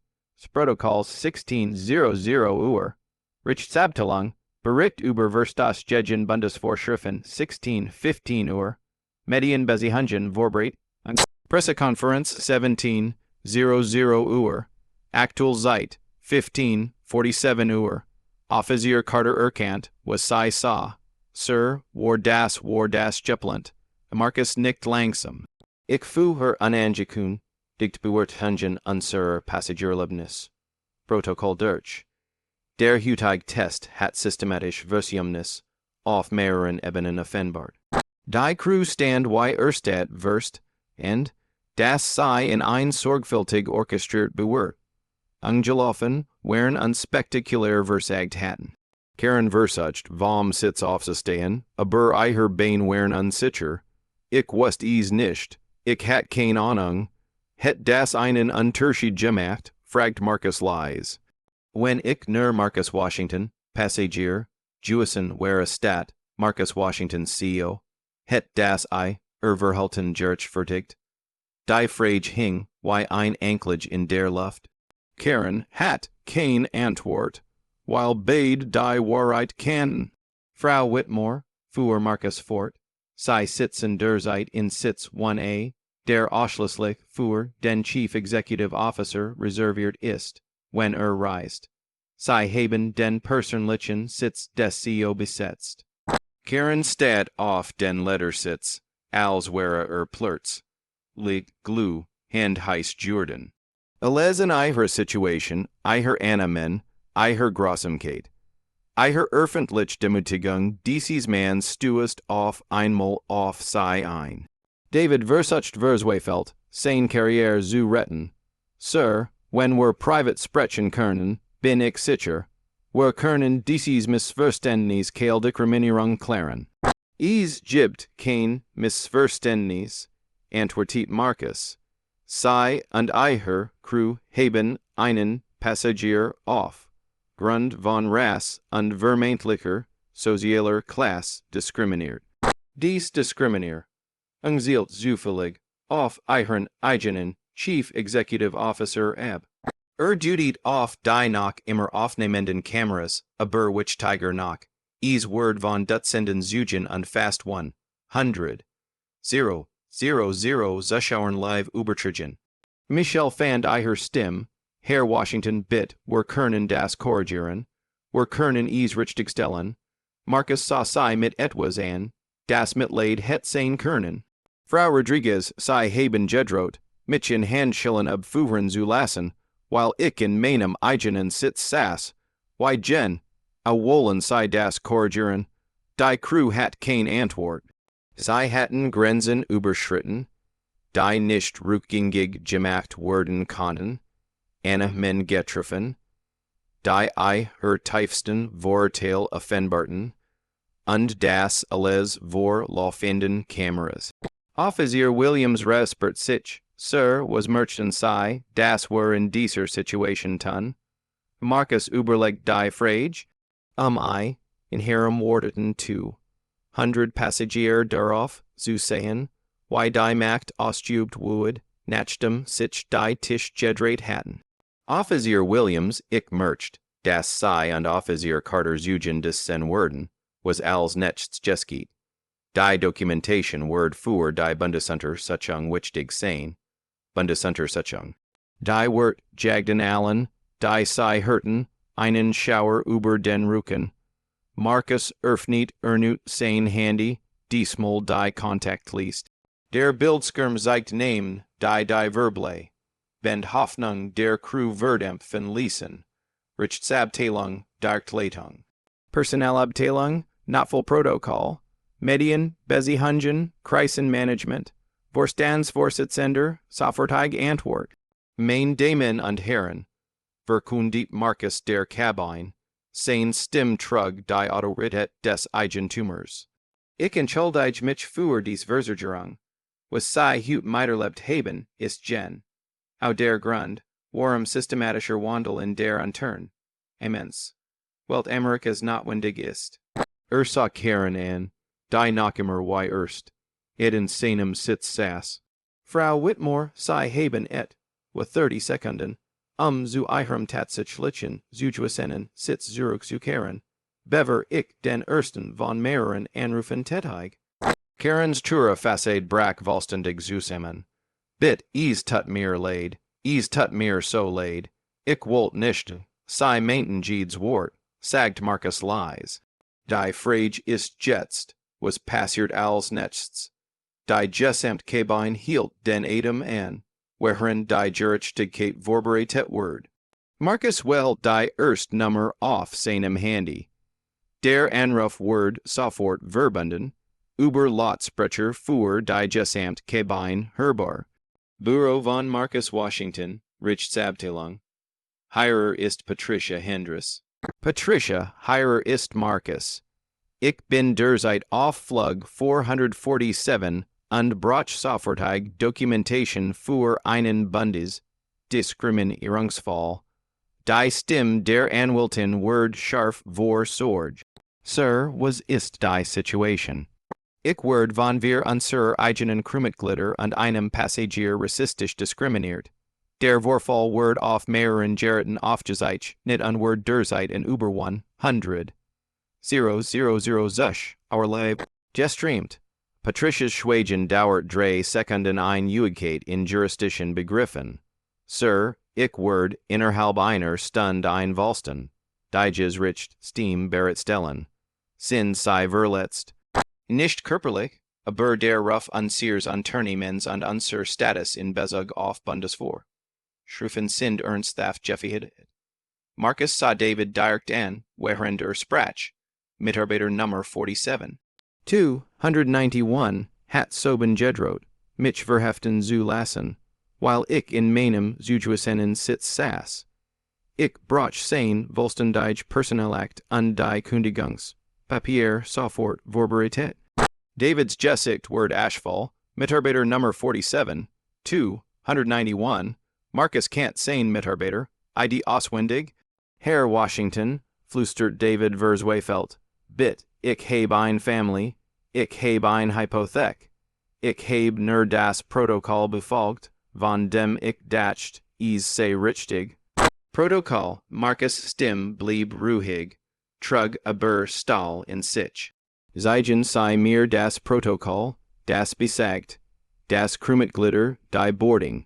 Protokolls 1600 Uhr, Rechtsabteilung, Bericht über Verstaatsgegen Bundesvorschriften 1615 Uhr, Medienbesichungen Vorbericht, Pressekonferenz 1700 Uhr, Aktuell Zeit 1547 Uhr, Offizier Carter erkannt, was sei sah, Sir, war das Jeplant, Marcus nickt langsam. Ich fuhr unangekun, dicht beurteilen unser Passagierlebnis. Protokoll durch. Der heutige Test hat systematisch Versionnis auf mehreren Ebenen offenbart. Die Crew stand wie Erstadt verst, und das sei in ein sorgfältig orchestriert Bewirrt. Angelaufen, wären unspektakulär versagt hatten. Karen versucht, vom Sitz aufzustehen, aber ihr Bein wären unsicher. Ich wusste es nicht, ich hat keine Ahnung. Het das einen Unterschied gemacht, fragt Marcus leise. Wenn ich nur Marcus Washington, Passagier, Jewison wäre Stadt, Marcus Washington CEO, het das Verhalten gerechtfertigt. Die Frage hing, wie ein Anklage in der Luft. Karen hat kein Antwort, while beide die Wahrheit kannten. Frau Whitmore, fuhr Marcus fort, sei sitzen der Zeit in Sitz 1a, der ausschließlich für den Chief Executive Officer reserviert ist, wenn reist. Sie haben den persönlichen Sitz des CEO besetzt. Karen steht auf den Ledersitz, als wäre Plurz. Liegt Glue, Hand heißt Jordan. Alles in ihrer Situation, ihr Annahmen, ihr Grausamkeit. Ihr öffentlich Demütigung dieses Manns stößt auf einmal auf sie ein. David versucht Verzweifelt, seine Karriere zu retten. Sir, wenn wir privat sprechen können, bin ich sicher, wir können dieses Missverständnis keine Diskriminierung klären. Es gibt kein Missverständnis, antwortet Marcus. Sie und ihr Crew haben einen Passagier auf Grund von Rasse und vermeintlicher sozialer Klasse diskriminiert. Dies diskriminiert zielt zufällig auf ihren eigenen Chief Executive Officer ab. Dutet auf die noch immer aufnehmenden Kameras, aber which Tiger noch, es Word von Dutzenden Zeugen und fast 100. 000 Zuschauern live übertragen. Michel fand ihr Stimme, Herr Washington bit, wir können das korrigieren, wir können es richtigstellen. Marcus sah sie mit etwas an, das Mitleid het sein können. Frau Rodriguez sei haben gedroht, mich in Handschellen abfuhren zu lassen, while ich in meinem eigenen Sitz saß. Why Jen, wollen sei das korrigieren, die Crew hat kein Antwort. Sie hatten Grenzen überschritten, die nicht rückgängig gemacht werden konnten, Annahmen getroffen, die ihr tiefsten Vorteil offenbarten, und das alles vor laufenden Kameras. Offizier Williams respert sich, Sir, was Merchant sei, das were in dieser Situation tun. Marcus überlegt die Frage, I, in Herem Warteten 200 Passagier darauf, zu sehen, wie die Macht ausgeübt wurde, nachdem sich die Tisch gedreht hatten. Offizier Williams, ich mercht, das sei und Offizier Carter Zeugen des sen werden, was als nechts geschieht. Die Dokumentation word für die Bundesuntersuchung wichtig sein, Bundesuntersuchung. Die wird jagden allen, die sei hörten, einen Schauer über den Rücken. Marcus öffnet sein Handy, diesmal die Kontaktlist. Der Bildschirm zeigt Namen, die Verble. Bend Hoffnung der Crew verdämpfen ließen. Rechtsabteilung, Darkleitung. Personalabteilung, not full Protokoll. Medienbesichungen, Krisenmanagement. Vorstandsvorsitzender, Sofortige Antwort. Meine Damen und Herren, verkündet Marcus der Kabine, sein Stimmtrug die Autorität des Eigentümers. Ich entschuldige mich für dies Versuchung. Was sei heut miterlebt haben, ist Jen. Au der Grund, warum systematischer Wandel in der Untern. Immens. Welt Amerikas notwendig ist. Sah Karen an, die noch immer wie erst. In seinem Sitz saß. Frau Whitmore, sei haben et, with 30 Sekunden, zu ihrem tatsächlichen Zugewissen Sitz zurückzukehren. Bever ich den ersten von mehreren Anrufen tätig. Karen's Tura Fassade Brack Volstendig zusammen. Bit ease tut mir leid, ease tut mir so leid. Ich wollt nicht, sei meinten Jeeds Wort, sagt Marcus lies. Die Frage ist jetzt, was passiert als nächstes. Die Gesamt Kabine hielt den Atem an, wherein die Gerechtigkeit vorbereitet word. Marcus well die erst Nummer auf seinem Handy. Der Anruf word sofort verbunden, über Lautsprecher für die Gesamt Kabine hörbar. Büro von Marcus Washington, Rechtsabteilung. Hierer ist Patricia Hendris. Patricia, hierer ist Marcus. Ich bin derzeit auf Flug 447 und brauche sofortig Dokumentation für einen Diskriminierungsfall. Die Stimme der Anwältin word scharf vor Sorge. Sir, was ist die Situation? Ich word von wir unser eigenen Krümitglieder und einem Passagier rassistisch diskriminiert. Der Vorfall word auf mehreren Geräten aufgezeigt, nicht an word derzeit in über 100. 000 Zusch, our Leib, gestreamt. Patricia's Schwagen dauert 3 Sekunden Einjuigkeit in Jurisdiction begriffen. Sir, ich word innerhalb einer Stunde einvolsten. Diges Richt Steam Barrett Stellen. Sin sei verletzt. Nicht körperlich, aber der Ruf unseres Unternehmens und unser Status in Bezug auf Bundeswehr. Schrufen sind ernst thaf Jeffy Marcus sah David direkt an, während sprach. Mitarbeiter Nummer 47. 291 hat soben gedroht, mich verheften zu lassen, while ich in meinem Zugewissen Sitz saß. Ich brauch sein vollständig Personalakt und die Kündigungspapier sofort vorbereitet. David's Gesicht word Ashfall, Mitarbeiter Nummer 47, 291, Marcus can't sein Mitarbeiter, ID auswendig, Herr Washington, flüstert David Verswayfelt, bit, ich habe ein Family, ich habe ein Hypothek, ich habe nur das Protokoll befolgt, von dem ich dacht, es sei richtig. Protokoll, Marcus Stimm blieb ruhig, trug aber Stahl in sich. Zeigen sei mir das Protokoll, das besagt, das Krümitglieder, die Boarding.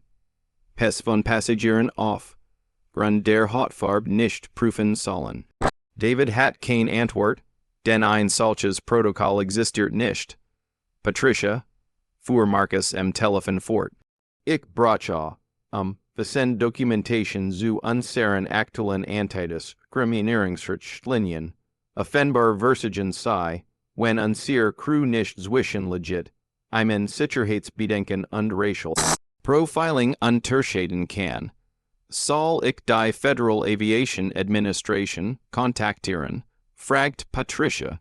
Pass von Passagieren auf, Grund der Hautfarbe nicht prüfen sollen. David hat kein Antwort, denn ein solches Protokoll existiert nicht. Patricia, fuhr Marcus am Telefon fort. Ich brauche, versend Dokumentation zu unseren aktuellen Antidiskriminierungsrichtlinien, offenbar Versagen sei, wenn unser Crew nicht zwischen legit, einen Sicherheitsbedenken und racial Profiling unterscheiden kann. Soll ich die Federal Aviation Administration kontaktieren? Fragt Patricia.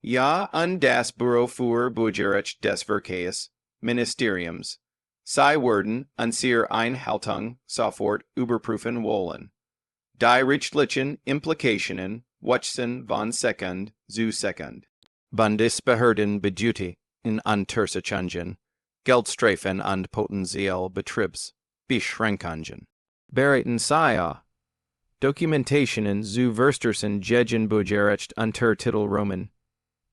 Ja, und das Büro für Budget des Verkehrs, Ministeriums. Sie werden unsere Einhaltung sofort überprüfen wollen. Die rechtlichen Implikationen wachsen von Sekund zu Sekund. Bundesbehörden bedeuten Untersuchungen, Geldstrafen und potenziell Betriebsbeschränkungen. Bereiten Sie Dokumentationen zu Verstersen gegen Budgetrecht unter Titel Roman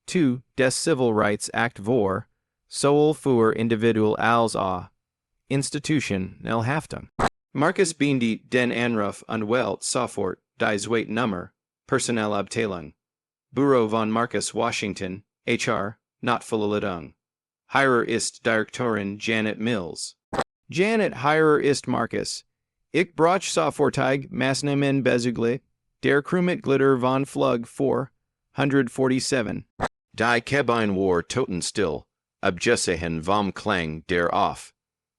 2 des Civil Rights Act vor, sowohl für Individual als auch Institution Haftung. Marcus Bindi den Anruf und wählt sofort die Zweitnummer, Personalabteilung. Büro von Marcus Washington, HR, Notverladung. Hierer ist Direktorin Janet Mills. Janet, hierer ist Marcus. Ich brauch sofortig Maßnahmen bezüglich der Krümitglieder von Flug 447. Die Kabine war totenstill, abgesehen vom Klang der auf.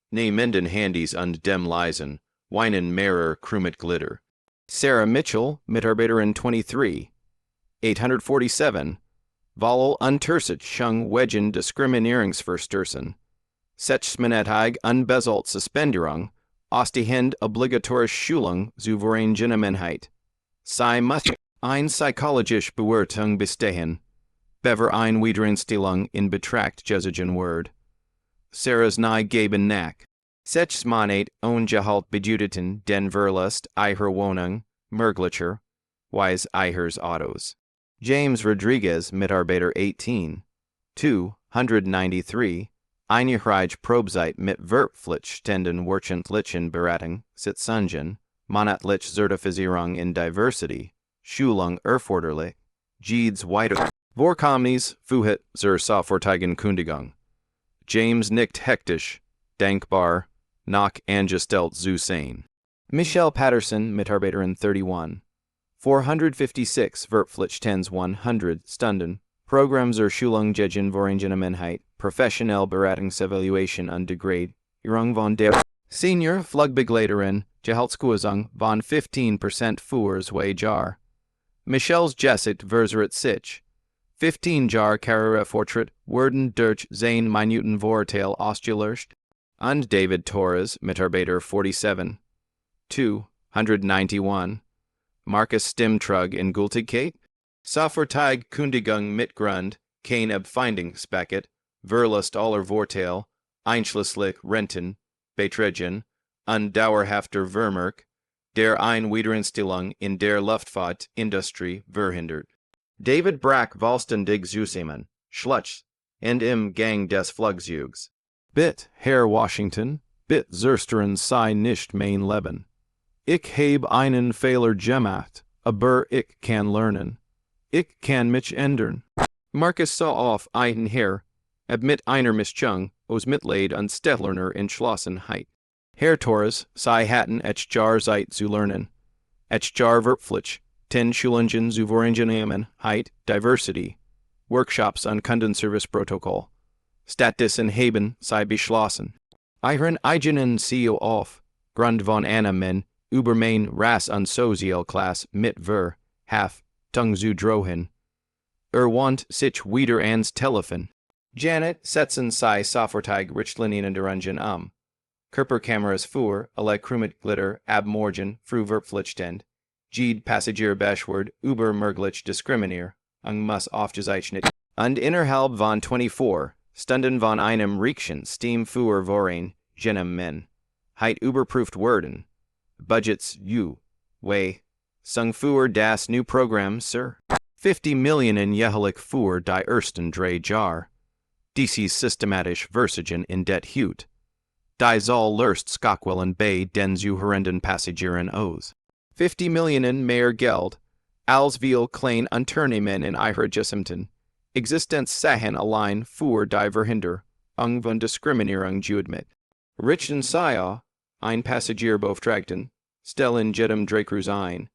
Nehmenden Handys und dem leisen, weinen mehrer Krümitglieder. Sarah Mitchell, Mitarbeiterin 23. 847. Vollel Untersuchung wegen Diskriminierungsverstoßen. Sechsmonatige unbezahlte Suspendierung, ausstehend obligatorische Schulung zu Vereinigenheit. Sie muss eine psychologische Bewertung bestehen. Bever eine Wiedereinstellung in Betracht gezogen wird. Sarah's nahe geben nach. Sechsmonat ongehalt bejudeten den Verlust ihrer Wohnung, Merglicher, Wise ihres Autos. James Rodriguez, Mitarbeiter 18, 293, Einjährige Probezeit mit Verpflichtenden wöchentlichen Beratung, Sitzungen, monatliche Zertifizierung in Diversity, Schulung erforderlich, Jedes weiter. Vorkommnis Fuhet zur sofortigen Kündigung. James nickt hektisch, dankbar, nach angestellt zu sein. Michelle Patterson, Mitarbeiterin 31, 456 Verpflichtens 100 Stunden, Programm zur Schulung gegen Voreingenommenheit, Professionelle Beratungsevaluation und Degradierung von der Senior Flugbegleiterin, Gehaltskursung von 15% für Jahr. Michelle's Jessit Verzerit sich, 15 Jahr Karrierefortschritt werden durch seine Minuten Vorteil ausgelöscht. Und David Torres, Mitarbeiter 47, 291, Marcus Stimmtrug in Gültigkeit, Sofortige Kündigung mit Grund, kein Abfindungspaket, Verlust aller Vorteil, einschließlich Renten, Beiträgen, und dauerhafter Vermerk, der Wiedereinstellung in der Luftfahrtindustrie verhindert. David Brack vollständig zusammen, Schluss, und im Gang des Flugzeugs. Bit, Herr Washington, bit zersteren sei nicht mein Leben. Ich habe einen Fehler gemacht, aber ich kann lernen. Ich kann mich ändern. Marcus sah auf einen Herr, mit einer Mischung aus Mitleid und stählerner Entschlossenheit. Herr Torres, sei hatten Jahr Zeit zu lernen. Jahr Verpflicht, 10 Schulungen zu Voreingenommenheit, Diversity, Workshops und Kundenservice-Protokoll. Stattdessen haben sei beschlossen. Ihren eigenen CEO auf, Grund von einem über mein Rass und Sozialklasse mit Tung zu drohen. Want sich wieder ans Telefon. Janet setzen sei sofortig Richtlinien Körperkameras für alle Crewmitglieder ab morgen früh verpflichtend. Jede Passagier beschwert über möglich Diskriminier, muss aufgezeichnet. Und innerhalb von 24 Stunden von einem Riekchen Steam für Vorein, jenem Men. Überprüft werden. Budgets Sung für das new Programm, Sir. 50 Millionen jährlich für die ersten 3 Jahre. Dies systematisch Versigen in det Hut. Die soll löst Skockwellen bei den zuhörenden Passagieren aus. 50 Millionen mehr Geld, als viel klein Unternehmen in ihrer gesamten Existenz sahen allein für die Verhinderung von Diskriminierung mit. Richten sei ein Passagier beauftragten, stellen jedem Drehkreuz ein.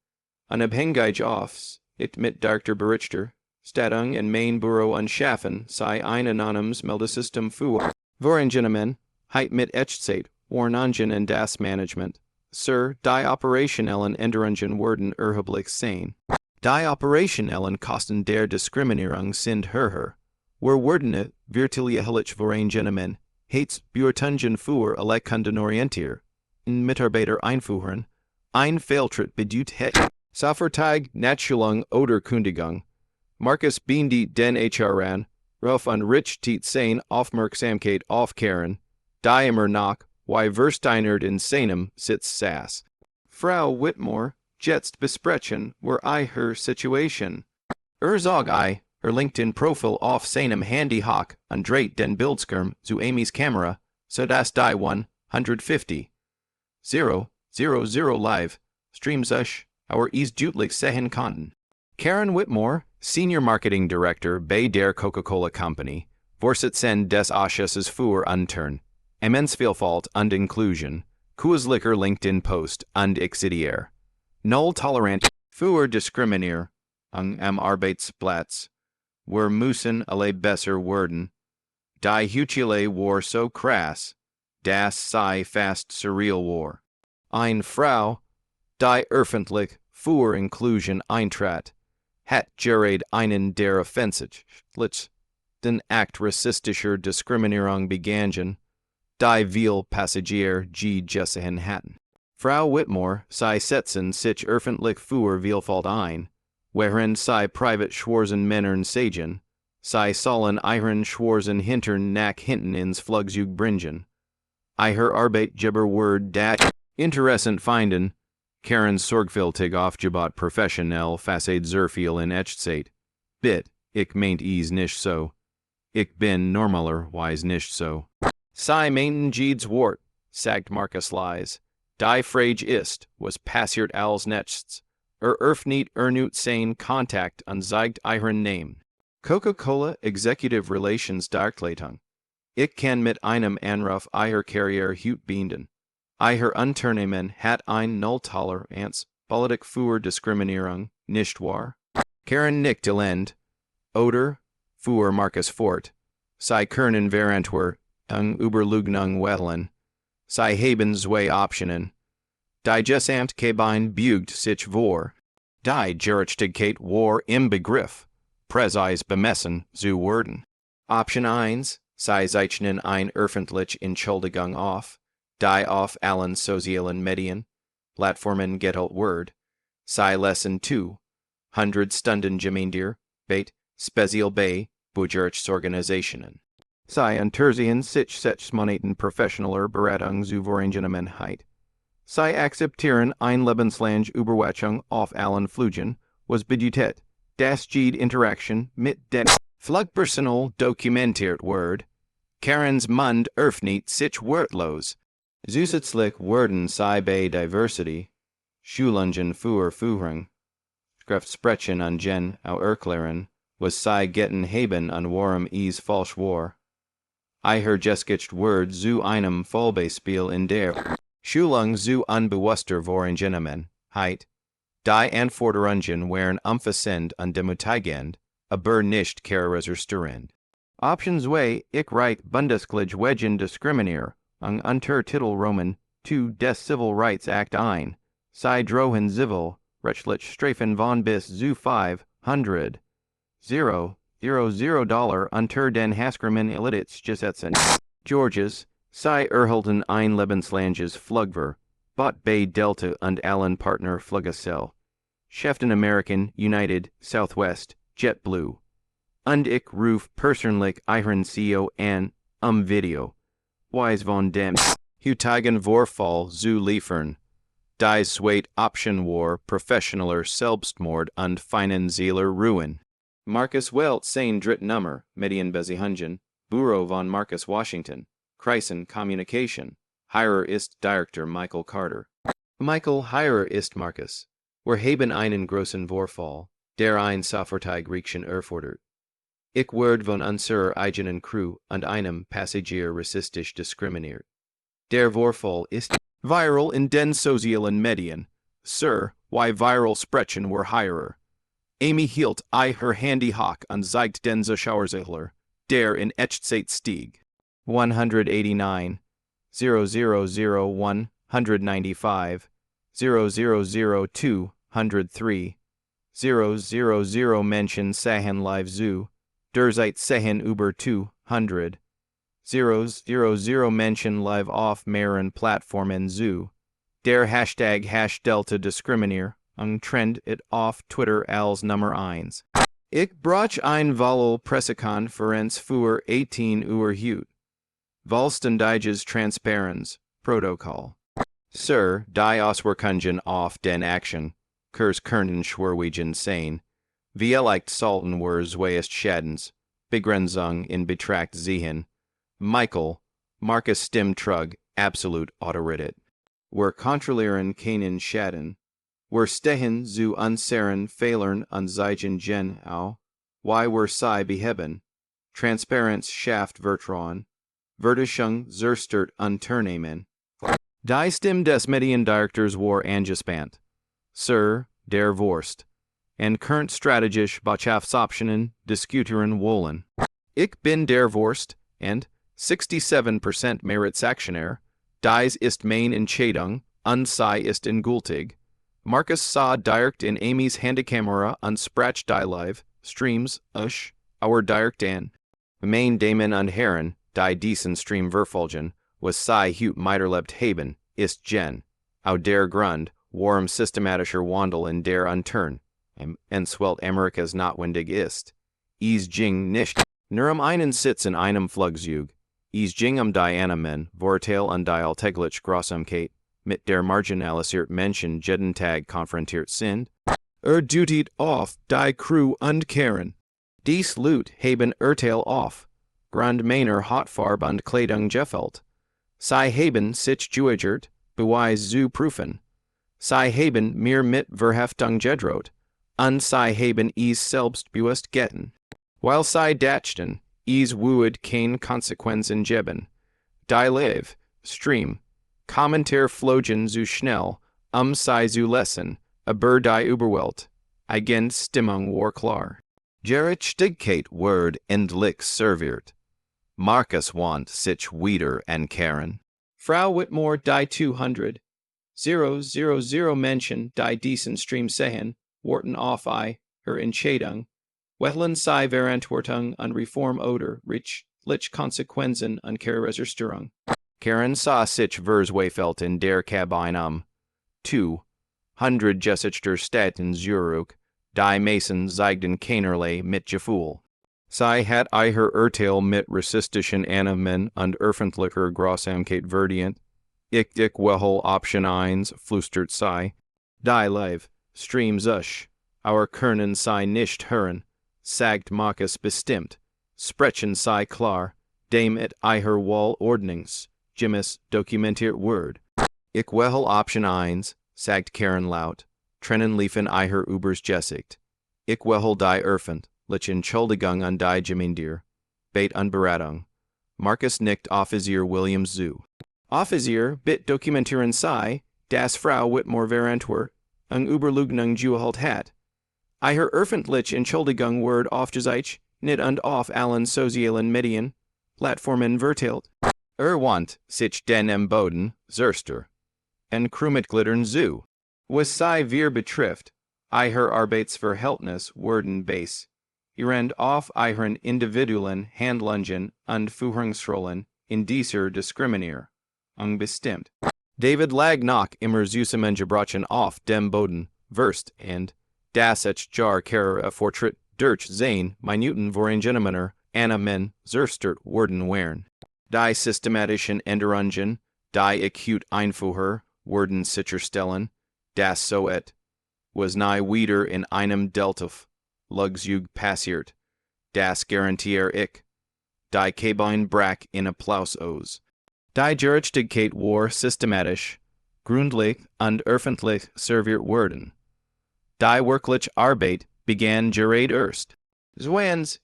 Unabhängig aufs, it mit Dr. Berichter, Stattung in Main Büro und Schaffen sei ein anonymes Meldesystem für Voreingenommen, mit Echtzeit, Warnungen in das Management. Sir, die operationellen Änderungen werden erheblich sein. Die operationellen Kosten der Diskriminierung sind höher. Werden virtuelle Voreingenommen, Beurtungen für alle Kundenorientier, in Mitarbeiter einführen, ein Fehltritt bedeutet het. Sofortig Nachschulung oder Kündigung. Marcus Bindi den HRN, Ralf und Rich Tiet sein Aufmerksamkeit aufkehren, die immer nach, versteinert in seinem Sitz saß. Frau Whitmore, jetzt besprechen wir ihre Situation. Sag LinkedIn-Profil auf seinem Handy hoch und dreht den Bildschirm zu Amy's Kamera, sodass die 150 000 live stream sich our deutlich sehen konnten. Karen Whitmore, Senior Marketing Director bei der Coca-Cola Company, Vorsitzende des Ausschusses für Untern, Vielfalt und Inklusion, Kurslicher LinkedIn-Post und Exedier. Null tolerant für Diskriminierung am Arbeitsplatz. Wir müssen alle besser werden. Die Hutchile war so krass, das sei fast surreal war. Eine Frau, die öffentlich für Inklusion eintrat, hat gerade einen der offensichtlich den Akt rassistischer Diskriminierung begangen, die viel Passagier gesehen hatten. Frau Whitmore sei setzen sich öffentlich für Vielfalt ein, während sei privat schwarzen Männern sagen, sei sollen ihren schwarzen Hintern nach hinten ins Flugzeug bringen. I her Arbeit Gibber Word dash Interessant finden, Karen Sorgfältig aufgebaut professionell Facade Zerfiel in Echtsate. Bit, ich meint is nicht so. Ich bin normaler wise nicht so. Sei meinten Jeeds Wort, sagt Marcus Lies. Die Frage ist, was passiert als nächstes? Nicht ernut sein Kontakt an zeigt ihren Namen. Coca-Cola Executive Relations Darkleitung. Ich kann mit einem Anruf ihr Karriere hut binden. Ihr Unternehmen hat ein Null-Toleranz, Politik für Diskriminierung, nicht wahr? Karen nicht elend. Oder, für Marcus Fort. Sie können währendwer, Überleugnung wählen. Sie haben zwei Optionen. Die Gesamt Kabine bügt sich vor. Die Gerechtigkeit war im Begriff, präzise bemessen zu werden. Option 1, Sie zeichnen ein öffentlich Entschuldigung auf, die auf allen sozialen Medien, Plattformen geteilt wird. Sie lesen 2, 100 Stunden Gemeinde, beit, speziell bei Budgetorganisationen. Sie unterziehen sich Monaten professioneller Beratung zu Vorangelegenheit. Sie akzeptieren ein lebenslange Überwachung auf allen Flügen, was bedeutet, dass jede Interaktion mit den Flugpersonal dokumentiert wird. Karens Mund öffnet sich wortlos. Zusätzlich werden sie bei Diversity, Schulungen für Führung, Schriftsprechen an Gen au erklären, was sie getan haben an warum es falsch war. Ihr Geschicht wird zu einem Fallbeispiel in der Schulung zu unbewusster Vorangelegenheit. Die Anforderungen wären umfassend und demutigend, aber nicht charakterisierend. Option 2, ich reich Bundesklich wegen Diskriminier, Untertitel Roman 2 des Civil Rights Act ein, sei drohen Zivil, rechtlich Strafen von bis zu 500, $0 unter den Haskerman Elititsgesetzen. Georges, sei erhalten ein lebenslanges Flugver, bot bei Delta und allen Partner Fluggesell. Schäften American, United, Southwest, JetBlue. Und ich ruf persönlich ihren CEO an, Video. Weis von dem heutigen Vorfall zu liefern. Die zweite Option war professioneller Selbstmord und finanzieller Ruin. Marcus Welt sein Drittnummer, Medienbesiehungen, Büro von Marcus Washington, Kreisen Communication. Hier ist Director Michael Carter. Michael, hier ist Marcus. Wir haben einen großen Vorfall, der ein Sofferteig Riekchen erfordert. Ich werde von unserer eigenen Crew und einem Passagier rassistisch diskriminiert. Der Vorfall ist viral in den sozialen Medien. Sir, why viral sprechen wir hier? Amy hielt ihr Handy hoch und zeigt den Zuschauersächler, der in Echtzeit stieg. 189, 0001, 195, 0002, 103, 000 Menschen sahen live zu, der Zeit sahen über 200, 000 Menschen live auf mehreren Plattformen zu, der Hashtag #Delta Diskriminier, Trend it auf Twitter als Nummer 1. Ich brauch ein Valo Pressekonferenz für 18 Uhr heute. Vollständiges Transparenz, Protokoll. Sir, die Auswirkungen auf den Action, Kurs Kernen Schwerwegen sein, vielleicht sollten wir zweiest Schadens, Begrenzung in Betracht ziehen. Michael, Marcus Stimmtrug, absolut Autorität. Wir kontrollieren keinen Schaden. Wir stehen zu unseren Fehlern und zeigen Gen au, why wir sie beheben. Transparenz schafft Vertrauen. Vertischung zerstört Unternehmen. Die Stimme des Mediendirektors war angespannt. Sir, der Wurst. En current strategisch Botschaftsoptionen diskutieren wollen. Ich bin der Wurst, and 67% Meritsaktionär. Dies ist mein Entscheidung, und sie ist ungültig. Marcus saw direkt in Amy's Handykamera und sprach die live, streams, our direkt an. Mein Damen und Herren, die diesen Stream verfolgen, was sie hut miterlebt haben, ist Gen. Au der Grund, warum systematischer Wandel in der Untern, Swelt Amerikas notwendig ist. Is Jing nicht, nur einen Sitz in einem Flugzeug. Ging die Vorteil und die alltäglich Grausamkeit, mit der marginalisiert Menschen jeden Tag konfrontiert sind, dutiet auf die Crew und Karen. Dies Lut haben Urteil auf, Grand Mainer Hotfarb und Kleidung gefällt. Sie haben sich geweigert, Beweis zu prüfen. Sie haben mir mit Verhaftung gedroht, und sie haben es selbst bewusst getan. Weil sie dachten, es würde keine Konsequenzen geben. Die Live, Stream, Kommentar flogen zu schnell, sie zu lesen, aber die Überwelt, eigen Stimmung war klar. Gerechtigkeit wird endlich serviert. Marcus want sich wieder en Karen. Frau Whitmore die 200. 000 Menschen die diesen Stream sehen, warten auf her Entscheidung. Wetland sei Verantwortung und Reform oder lich Konsequenzen und Registrierung. Karen sah sich verzweifelt in der Kabine 200 Gesichter Stadt in Zürich, die Mason zeigten keinerlei Mitgefühl. Sie hat ihr Urteil mit rassistischen Annahmen und öffentlicher Grausamkeit verdient. Ich will Option 1, flüstert sie. Die Live, Stream sich, our können sie nicht hören, sagt Marcus bestimmt. Sprechen sie klar, dem it ihr Wall Ordnungs, Jimmis dokumentiert Word. Ich will Option 1, sagt Karen laut, trennen liefen ihr Übers Gesicht. Ich will die lich Entschuldigung und die Gemindir, bait und Beratung. Marcus nickt Offizier Williams zu. Offizier, bit dokumentieren sei, das Frau Whitmore Verantwort, Überleugnung geübt hat. Ihr öffentlich Entschuldigung Word aufgezeigt, nicht und auf allen sozialen Medien, Plattformen verteilt. Want sich den im Boden, Zerster. En Crewmitgliedern zu. Was sei wir betrifft, ihr Arbeitsverhältnis werden base. Ihrend auf ihren individuellen Handlungen und Führungsrollen in dieser diskriminier. Bestimmt. David lag noch immer zusammen gebrochen auf dem Boden, verst and das ich jar fortschritt durch sein Minuten Vorangenemener Annahmen zerstört worden wären. Die systematischen Änderungen, die acute Einfuhr werden sicherstellen, das so was nahe wieder in einem Deltaf, Lugsjug passiert, das garantiere ich. Die Kabine brach in Applaus aus. Die Gerechtigkeit war systematisch, gründlich und öffentlich serviert worden. Die wirkliche Arbeit begann gerade erst. Zwans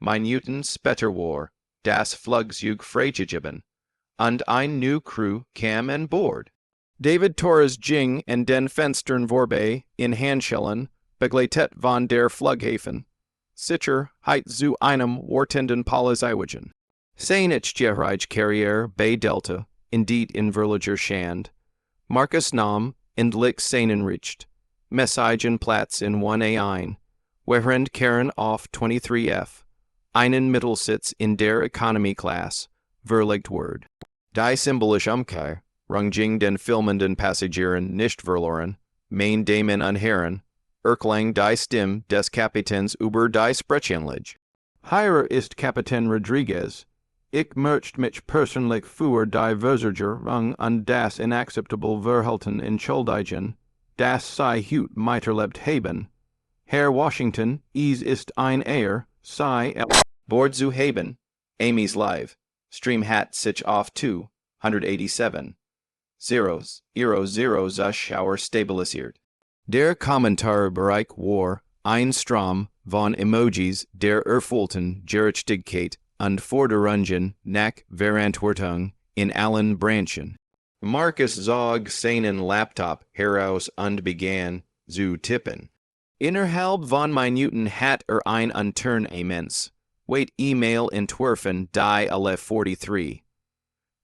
Minuten später war, das Flugzeug freigegeben, und ein new Crew kam an Bord. David Torres ging in den Fenstern vorbei in Handschellen, begleitet von der Flughafen. Sicherheit zu einem wartenden Polizeiwagen. Seine Gerechtigkeit bei Delta, indeed in verliger Schand. Marcus nahm endlich seinen Recht. Messagenplatz in 1A1, während Karen auf 23F, einen Mittelsitz in der Economy Class, verlegt wird. Die symbolische Umkehr, ging den filmenden Passagieren nicht verloren, mein Damen und Herren, erklang die Stimme des Kapitäns über die Sprechanlage. Hier ist Kapitän Rodriguez. Ich möchte mich persönlich für die Versorgung und das inakzeptable Verhalten entschuldigen, das Sie heute miterlebt haben. Herr Washington, es ist ein Ehre, Sie Board zu haben. Amy's Live. Stream hat sich auf 287. 000 sich stabilisiert. Der Kommentarbereich war ein Strom von Emojis der erfüllten Gerechtigkeit und Forderungen nach Verantwortung in allen Branchen. Marcus zog seinen Laptop heraus und begann zu tippen. Innerhalb von Minuten hat ein Unternehmens wait E-Mail entwerfen die alle 43.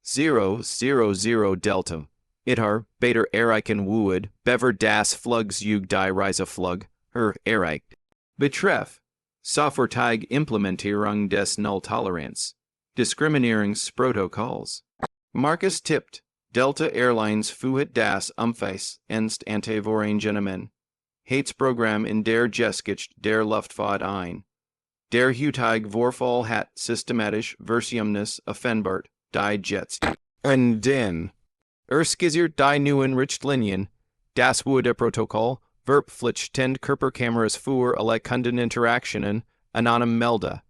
000 Delta. Beter erreichen would, bever das Flugzeug die Reiseflug, erreicht. Betreff. Sofortige Implementierung des Nulltoleranz. Diskriminierungsprotokolls. Marcus tippt. Delta Airlines führt das ernst Antivorangenemen. Programm in der Geschichte der Luftfahrt ein. Der Hütig Vorfall hat systematisch Versiumnus offenbart die Jetst. Und den Skizzer die neuen Richtlinien, das wurde Protokoll, verpflichtend Körperkameras für alle Kundeninteraktionen, anonym melde,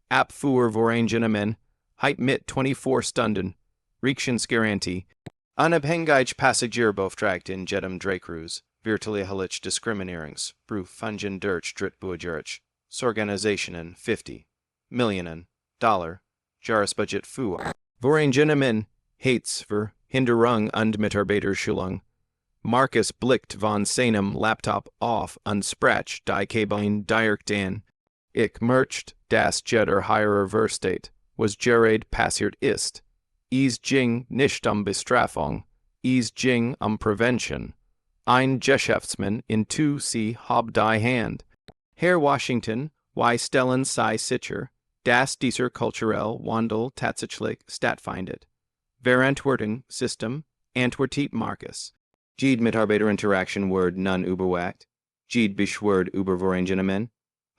ab für Voreingenommen, heit mit 24 Stunden, Reaktionsgarantie, Unabhängig Passagierbeauftragt in jedem Drehkreuz, virtuelle Diskriminierungsprüfungen durch Drittbeurteilung, Organisationen 50 Millionen Dollar, Jahresbudget für Voreingenommen, Verhinderung und Mitarbeiterschulung. Markus blickt von seinem Laptop auf und spricht die Kabine direkt an. Ich möchte, dass jeder higher Versteht, was gerade passiert ist. Es ging nicht Bestrafung, es ging Prävention. Ein Geschäftsmann in sie hab die Hand. Herr Washington, wie stellen Sie sicher, dass dieser kulturelle Wandel tatsächlich stattfindet? Verantwortung System, antwortet Markus. Jede Mitarbeiterinteraktion wird nun überwacht. Jede beschwert über Voreingenommen.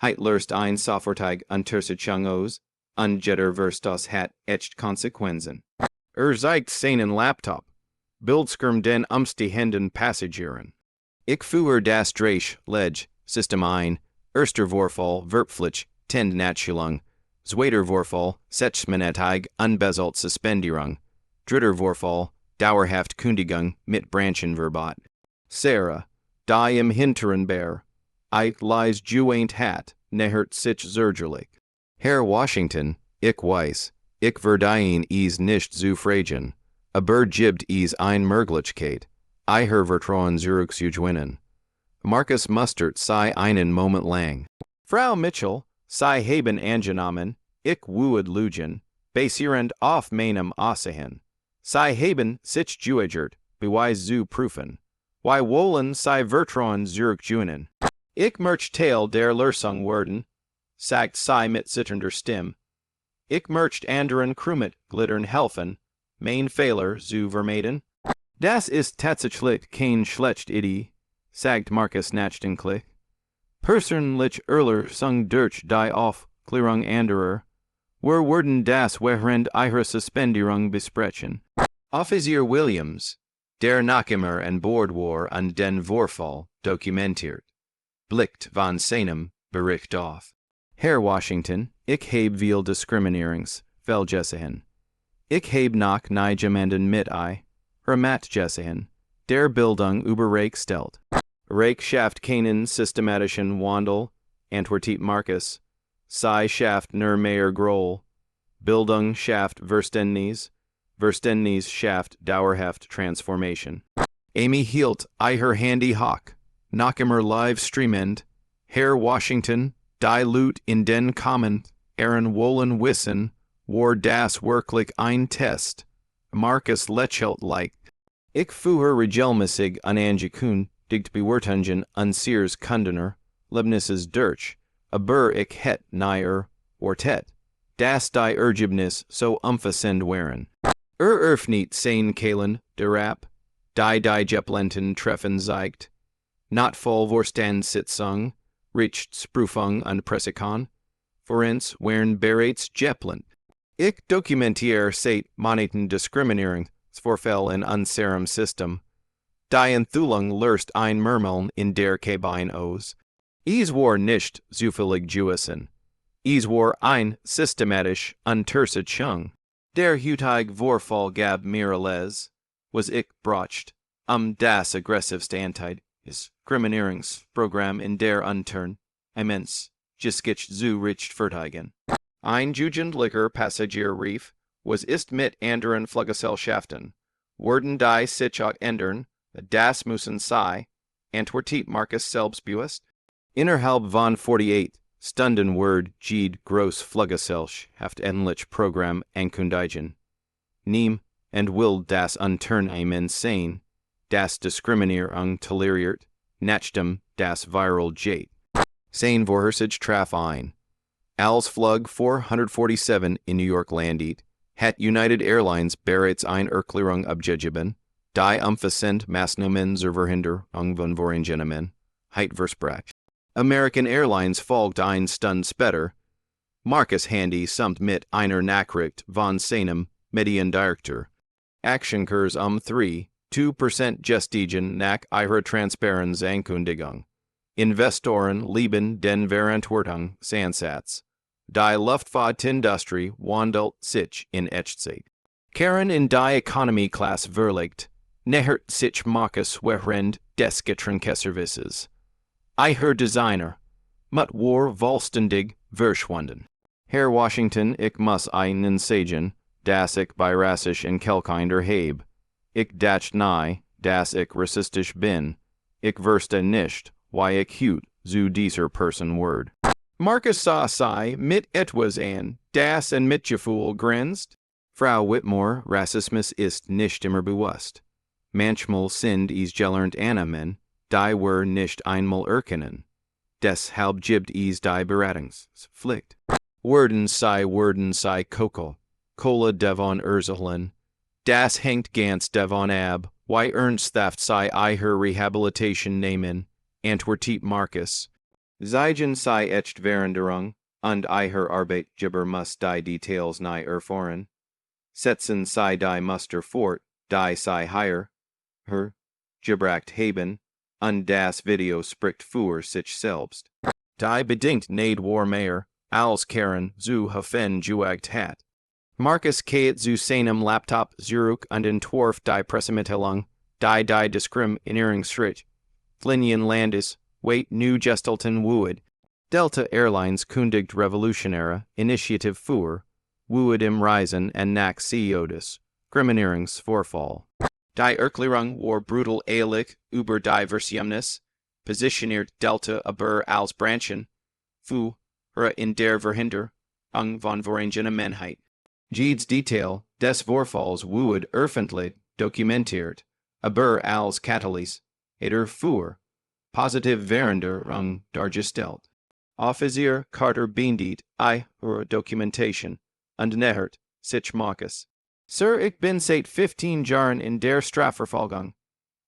Heit löst ein Sofortig Untersuchung aus. Und jeder Verstos hat echt Konsequenzen. Zeigt seinen Laptop. Bildschirm den umstehenden Passagieren. Ich führe das Dreh, Leg, System ein. Erster Vorfall, verpflicht, Nachschulung. Zweiter Vorfall, Sechsmonatig unbesollt Suspendierung. Dritter Vorfall, dauerhaft Kündigung mit Branchenverbot. Sarah, die im hinteren Bär. Ich leis Juaint hat, nehrt sich zurgerlich. Herr Washington, ich weiß, ich verdien es nicht zu fragen. Aber gibt es ein Möglichkeit, Ihr Vertrauen zurückzugewinnen. Markus mustert sei einen Moment lang. Frau Mitchell, sei haben angenommen, ich would lugen, basierend auf meinem Aussehen. Sei haben sich geweigert, beweis zu prüfen. Wie wollen sei Vertrauen zurückgewinnen? Ich möchte Teil der Lösung werden, sagt sei mit zitternder Stimme. Ich möchte anderen Crewmitgliedern helfen, mein Fehler zu vermeiden. Das ist tatsächlich kein schlecht Idee, sagt Markus nachdenklich. Persönlich Erlösung durch die Aufklärung anderer. Wir werden das während ihrer Suspendierung besprechen. Offizier Williams, der noch immer an Bord war und den Vorfall dokumentiert, blickt von seinem Bericht auf. Herr Washington, ich habe viel Diskriminierungsfälle gesehen. Ich habe noch nie jemanden mit Ramat gesehen, der Bildung übergestellt. Reich schafft keinen systematischen Wandel, antwortet Markus. Sei schafft nur mehr Groll. Bildung schafft Verständnis. Verständnis schafft dauerhaft Transformation. Amy hielt ihr Handy hoch, noch immer live streamend. Herr Washington, die Lut in den Comment, wollen wissen, war das wirklich ein Test. Markus lächelt leicht. Ich führe regelmäßig unangekündigt Bewertungen unseres Kundener, Lebnisses durch, aber ich hätte nie erwartet, dass die Ergebnis so umfassend wären. Öffnet sein Kehlen, derab, die Jeplenten treffen zeigt, not voll Vorstandssitzung, Rechtsprüfung und Pressekon, Forenz wären bereits Jeplen. Ich dokumentiere seit Monaten Diskriminierungsvorfall in unserem System. Die Enthüllung löst ein Murmeln in der Kabine aus. Es war nicht zufällig gewesen. Es war ein systematisch Untersuchung. Der Hütig Vorfall gab mir was ich braucht, das aggressivste Anti-Diskriminierungsprogramm in der Untern, immens, Giskich zu Rechtfertigen. Ein jugendlicher Passagierrief, was ist mit anderen Fluggesellschaften, werden die sich auch ändern, das müssen sei, antwortet Markus selbstbewusst. Innerhalb von 48 Stunden wird jede Großfluggesellschaft endlich Programm ankündigen. Nehm und will das Unternehmen sein, das Diskriminierung toleriert, nachdem das viral geht. Sein Vorhersage traf ein. Als Flug 447 in New York landet, hat United Airlines bereits eine Erklärung abgegeben, die umfassend Maßnahmen zur Verhinderung von Voreingenommen, versprach. American Airlines folgt eine Stunde später, Marcus Handy samt mit einer Nachricht von seinem Mediendirektor. Actionkurs 3, 2% gestiegen nach ihrer Transparenzankündigung. Investoren lieben den Verantwortungsansatz. Die Luftfahrtindustrie wandelt sich in Echtzeit. Karen in die Economy-Class verlegt, nähert sich Marcus während des Getränkeservices. Ihr Designer, mut war vollständig verschwunden. Herr Washington, ich muss Ihnen sagen, dass ich bei rassisch in Kelkinder habe. Ich dacht nahe, dass ich rassistisch bin. Ich wüsste nicht, why ich hüt zu dieser Person word. Marcus sah sei mit etwas an, das ein Mitgefühl grinst. Frau Whitmore, Rassismus ist nicht immer bewusst. Manchmal sind es gelernt Annahmen, die wir nicht einmal erkennen. Deshalb gibt es die Beratungspflicht. Werden sei Kokel, Cola devon Urselen. Das hängt ganz devon ab, why ernsthaft sei ihr Rehabilitation nehmen, antwortet Marcus. Zeigen sei echt Veränderung, und ihr Arbeitgeber muss die Details nahe erfahren. Setzen sei die Muster fort, die sei her, gebracht haben, und das Video spricht für sich selbst. Die bedingt nicht war mehr, als Karen zu Hafen geübt hat. Marcus geht zu seinem Laptop zurück und entwarf die Pressemitteilung, die Diskriminierungsschritt. Linien Landes, wait new gestalten wood. Delta Airlines kündigt revolutionäre Initiative für, wood im Reisen und nach CEOs, Diskriminierungsvorfall. Die Erklärung war brutal ehrlich über die Versiones, positioniert Delta aber als Branchen, für, in der Verhinderung von vorrangener Menschheit. Jedes Detail des Vorfalls wurde öffentlich dokumentiert, aber als Catalyst, für positive Veränderung dargestellt. Offizier Carter beendet ihre Dokumentation und nähert sich Marcus. Sir, ich bin seit 15 Jahren in der Strafverfolgung.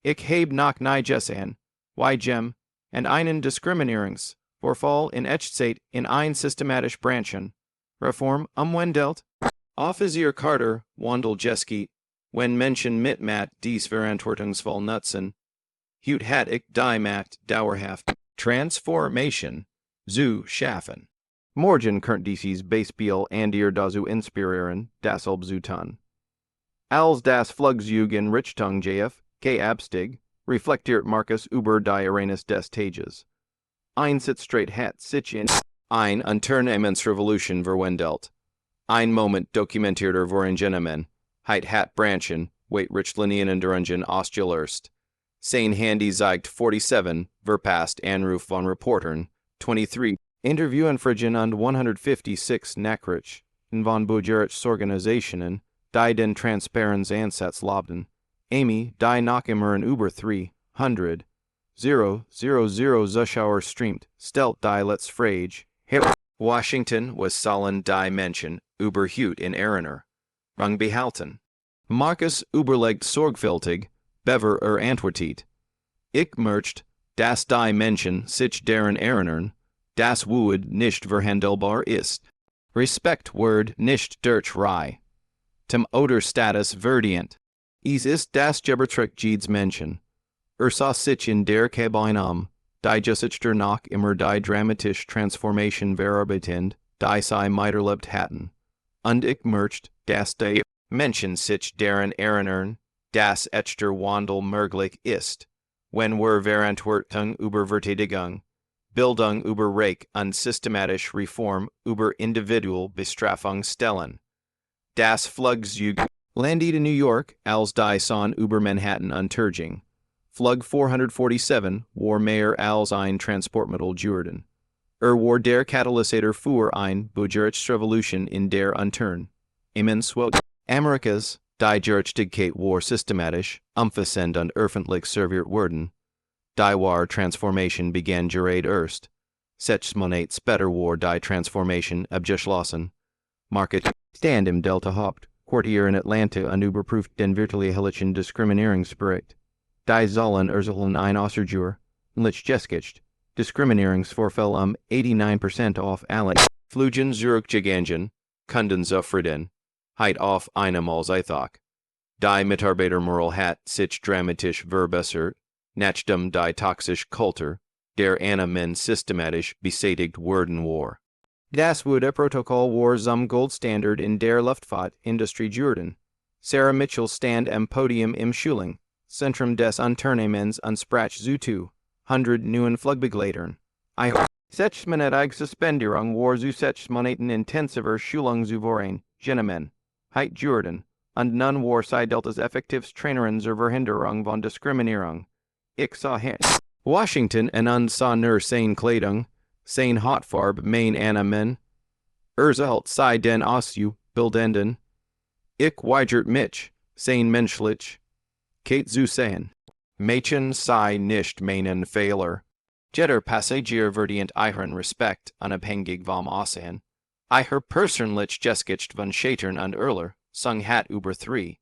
Ich habe noch nie gesehen, wie Gem und einen Diskriminierungsvorfall in Echtzeit in ein systematisch Branchen. Reform umwandelt. Offizier Carter Wandel geschieht, wenn Menschen mitmacht dies verantwortungsvoll nutzen. Hut hat ich die Macht dauerhaft Transformation zu schaffen. Morgen könnt dieses Beispiel dir dazu inspirieren, dasselbe zu tun. Als das Flugzeug in Richtung abstieg, reflektiert Marcus über die Arenas des Tages. Ein Sitzstreit hat sich in ein Unternehmensrevolution verwandelt. Ein Moment dokumentierter Vorangenommen, hat Branchen, wait Richtlinien und Durungen ausgelöst. Sein Handy zeigt 47, verpasst Anruf von Reportern, 23, Interviewen Frigen und 156 Nachrichten von Organisationen, die den Transparenzansatz lobten. Amy, die noch immer in über 300, 000 Zuschauer streamt, stellt die letzte Frage. Washington was sollen die Menschen überhaupt in Erinnerung behalten. Marcus überlegt sorgfältig, bever antwortet. Ich möchte, dass die Menschen sich daran erinnern, dass wood nicht verhandelbar ist. Respekt word nicht durch Rei. Zum oder Status verdient. Es ist das Gebertrick jedes Menschen. Sah sich in der Kabine die Gesichter noch immer die dramatische Transformation verarbeitend, die sie miterlebt hatten. Und ich möchte, dass die Menschen sich daran erinnern, dass echter Wandel möglich ist, wenn wir Verantwortung über Verteidigung, Bildung über Recht und systematische Reform über Individualbestrafung stellen. Das Flugzeug landete in New York, als die Sonne über Manhattan unterging. Flug 447 war mehr als ein Transportmittel Jordan. War der Katalysator für ein Gerechtigkeit in der Untern. Amerikas, die Gerechtigkeit war systematisch, umfassend und öffentlich serviert worden. Die war Transformation begann gerade erst. 6 Monate später war die Transformation abgeschlossen. Market stand im Delta Hauptquartier in Atlanta und überprüft den verteidiglichen Diskriminierungsbericht. Die sollen ein Ausserjur, Lichgeskicht, Diskriminierungsvorfall 89% auf alle Flugen Zurückgegangen, Kunden zufrieden, heit auf einem Allzeitag. Die Mitarbeiter moral hat sich dramatisch verbessert, nachdem die toxisch Kultur der Anna-Men systematisch beseitigt worden war. Das wurde Protokoll war zum Goldstandard in der Luftfahrtindustrie Jordan. Sarah Mitchell stand am Podium im Schuling, Zentrum des Unternehmens und sprach zu 200 neuen Flugbegleitern. Sechsmonatige Suspendierung war zu 6 Monaten intensiver Schulung zu voren, Gentlemen, heit Jordan, und nun war sie Deltas effektivs Trainerin zur Verhinderung von Diskriminierung. Ich sah hin. Washington en sah nur seine Kleidung, seine Hautfarbe mein Anna-Men. Sollt sei den Aussu bildenden. Ich weigert mich, sein menschlich. Kate zu sehen. Mädchen sei nicht meinen Fehler. Jeder Passagier verdient ihren Respekt unabhängig vom Aussehen. Ihr persönlich Geschicht von Scheitern und Irrler, sung hat über 3.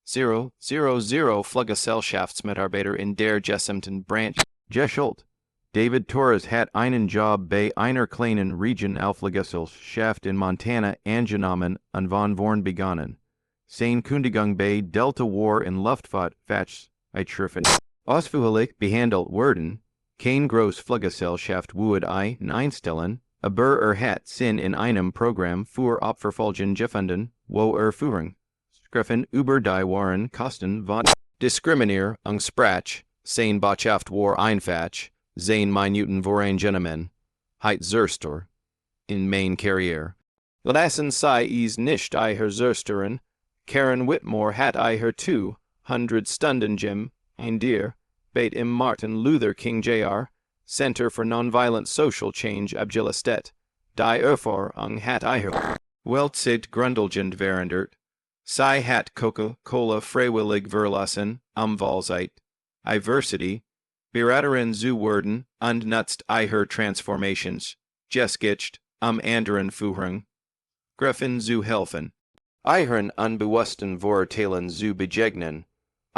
000 Fluggesellschaftsmitarbeiter in der gesamten Branche. Geschult. David Torres hat einen Job bei einer kleinen Regionalfluggesellschaft in Montana angenommen und von vorn begonnen. Sein Kündigung bei Delta war in Luftfahrt eingetroffen. Ausführlich behandelt werden, kein Großfluggesellschaft würde einstellen, aber hat Sinn in einem Programm für Opferfolgen gefunden, wo Führung, Skriffen über die Waren Kosten von Diskriminierung sprach, sein Botschaft war einfach, sein Minuten voran Gentlemen, heit Zerster, in mein Karriere. Lassen sie es nicht ihr Zersteren, Karen Whitmore hat ihr 200 Stunden Gym, ein Deer, beit im Martin Luther King Jr. Center for Nonviolent Social Change abgelistet. Die Erfahrung hat ihr Weltzeit grundlegend verandert. Sie hat Coca-Cola freiwillig verlassen, Wahlzeit. Diversity, Beraterin zu werden, und nutzt ihr Transformations, Geschicht, anderen Führung. Griffen zu helfen. Ihren unbewussten Vorteilen zu begegnen.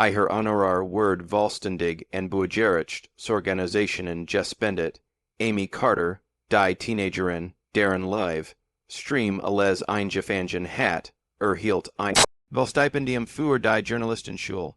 Ihr honorar Word vollständig und beugericht Organisationen gespendet. Amy Carter, die Teenagerin, deren Live, Stream alles eingefangen hat, erhielt ein Stipendium für die Journalistenschule.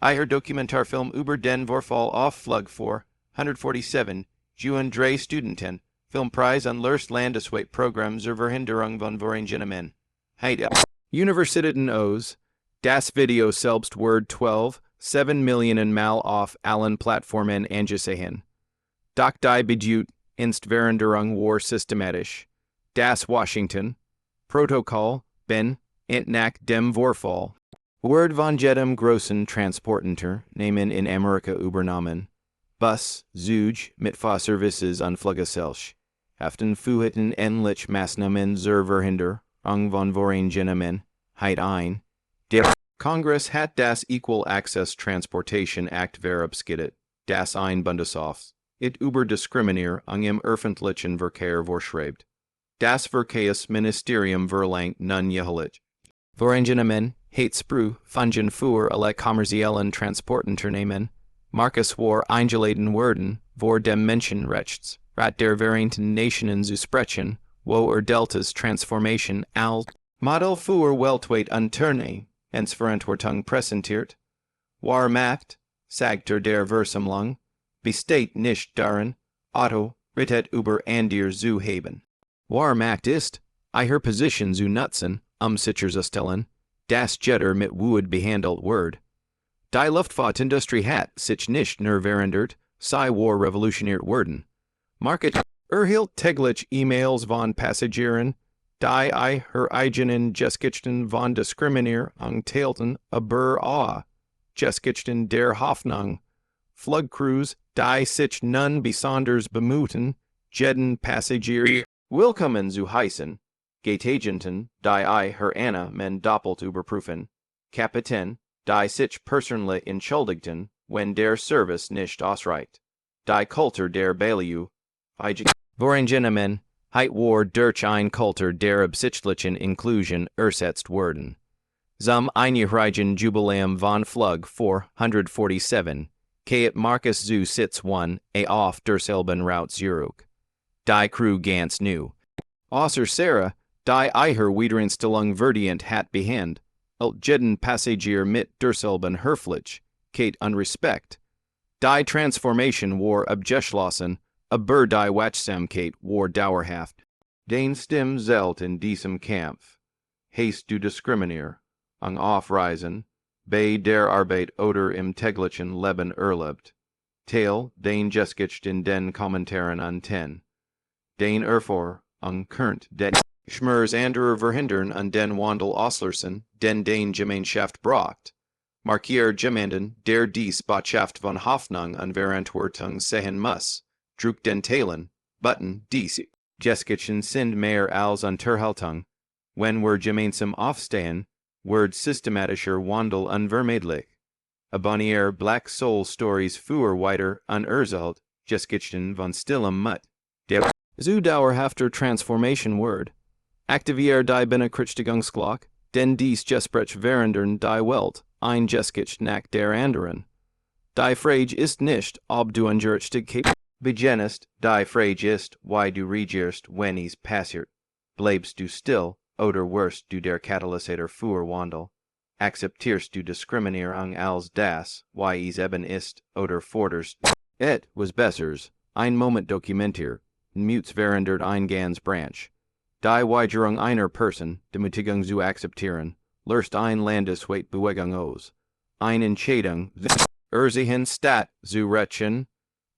Ihr Dokumentarfilm über den Vorfall auf Flug 447, Juen 3 Studenten, Filmpreis an Lurst Landesweit Programm zur Verhinderung von Voreingenommen. Heide. Universitäten aus, das Video selbst Word 12, 7 Millionen Mal auf allen Plattformen angesehen. Doch die Budget ist Veränderung war systematisch. Das Washington Protokoll bin nach dem Vorfall. Word von jedem großen Transportunternehmen in Amerika übernommen. Bus, Zug, mit Fahrservices und Fluggesellschaften führten ähnlich Maßnahmen zur Verhinderung von Voreingenommen, heit ein. Der Kongress hat das Equal Access Transportation Act verabschiedet, das ein Bundeshof it über Diskriminierung im öffentlichen Verkehr vorschreibt. Das Verkehrsministerium verlangt nun jährlich. Voreingenommen, Sprü, Fungen für alle kommerziellen Transportunternehmen, Markus war eingeladen worden, vor dem Menschenrechts, Rat der Vereinten Nationen zu sprechen, wo Deltas Transformation als Model für weltweit Unternehmen ins Verantwortung präsentiert, war Macht, sagt der Versammlung, besteht nicht darin, Otto, Rittet über Andir zu haben. War Macht ist, ihr Position zu nutzen, sicherzustellen, das Jetter mit Wood behandelt Word. Die Luftfahrtindustrie hat sich nicht nur verändert, sie war revolutioniert worden. Market erhielt täglich E-Mails von Passagieren, die ihr eigenen Geschichten von Diskriminierung teilten, aber auch Geschichten der Hoffnung. Flugcrews, die sich nun besonders bemühten, jeden Passagier willkommen zu heißen. Gateagenten, die ihr Anna-Men doppelt überprüfen. Kapitän, die sich persönlich entschuldigten, wenn der Service nicht ausreicht. Die Kultur der Value. Voreingenommen, heit war durch ein Kultur der absichtlichen Inklusion ersetzt worden. Zum einjährigen Jubiläum von Flug 447, geht Markus zu Sitz 1 auf derselben Route zurück. Die Crew ganz new. Außer Sarah, die Eiher Wiedering Stellung Verdient hat behand, alt jeden Passagier mit derselben Herflich, Kate unrespect. Die Transformation war abgeschlossen, aber die Wachsamkeit war dauerhaft. Den Stim zelt in diesem Kampf. Haste du diskriminier, ang Aufreisen, bei der Arbeit oder im täglichen Leben erlebt. Teil, den Geschicht in den Kommentaren an ten. Den Erfor, ang Kurnt, den Schmers anderer verhindern an den Wandel Oslersen, den Gemeinschaft braucht. Markier jemanden, der dies Botschaft von Hoffnung an Verantwortung sehen muss, druk den Teilen, button, dies, Geschichten sind mehr als Unterhaltung, wenn wir gemeinsam aufstehen, wird systematischer Wandel unvermeidlich. Abonnier Black Soul Stories für weiter unerzählt, Geschichten von stillem Mut. Der zu dauerhafter Transformation Word. Aktivier die Benachrichtigungsglock, denn dies Gespräch während die Welt, ein Geschicht nach der anderen. Die Frage ist nicht, ob du an Gerechtigkeit beginnest, die Frage ist, why du reagierst, wenn es passiert. Bleibst du still, oder wirst du der Katalysator für Wandel? Akzeptierst du Diskriminierung als das, why es eben ist, oder forderst was bessers, ein Moment dokumentier, mutes während eingans Branch. Die Weigerung einer Person, Demütigung zu akzeptieren, löst ein Landesweit Bewegung aus. Eine Entscheidung, Ursichen Stat zu rächen,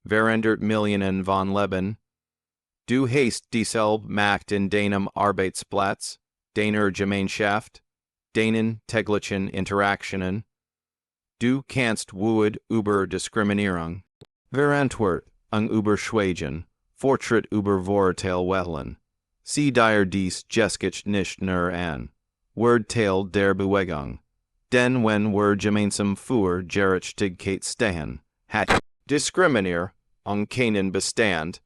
während Millionen von Leben. Du hast dieselbe Macht in deinem Arbeitsplatz, deiner Gemeinschaft, deinen täglichen Interaktionen. Du kannst Wut über Diskriminierung, Verantwortung über Schweigen, Fortschritt über Vorurteil wählen. Sie dir dies Geschicht nicht nur an. Word Teil der Bewegung. Denn wenn wir gemeinsam für Gerechtigkeit stehen, hat Diskriminier, keinen Bestand,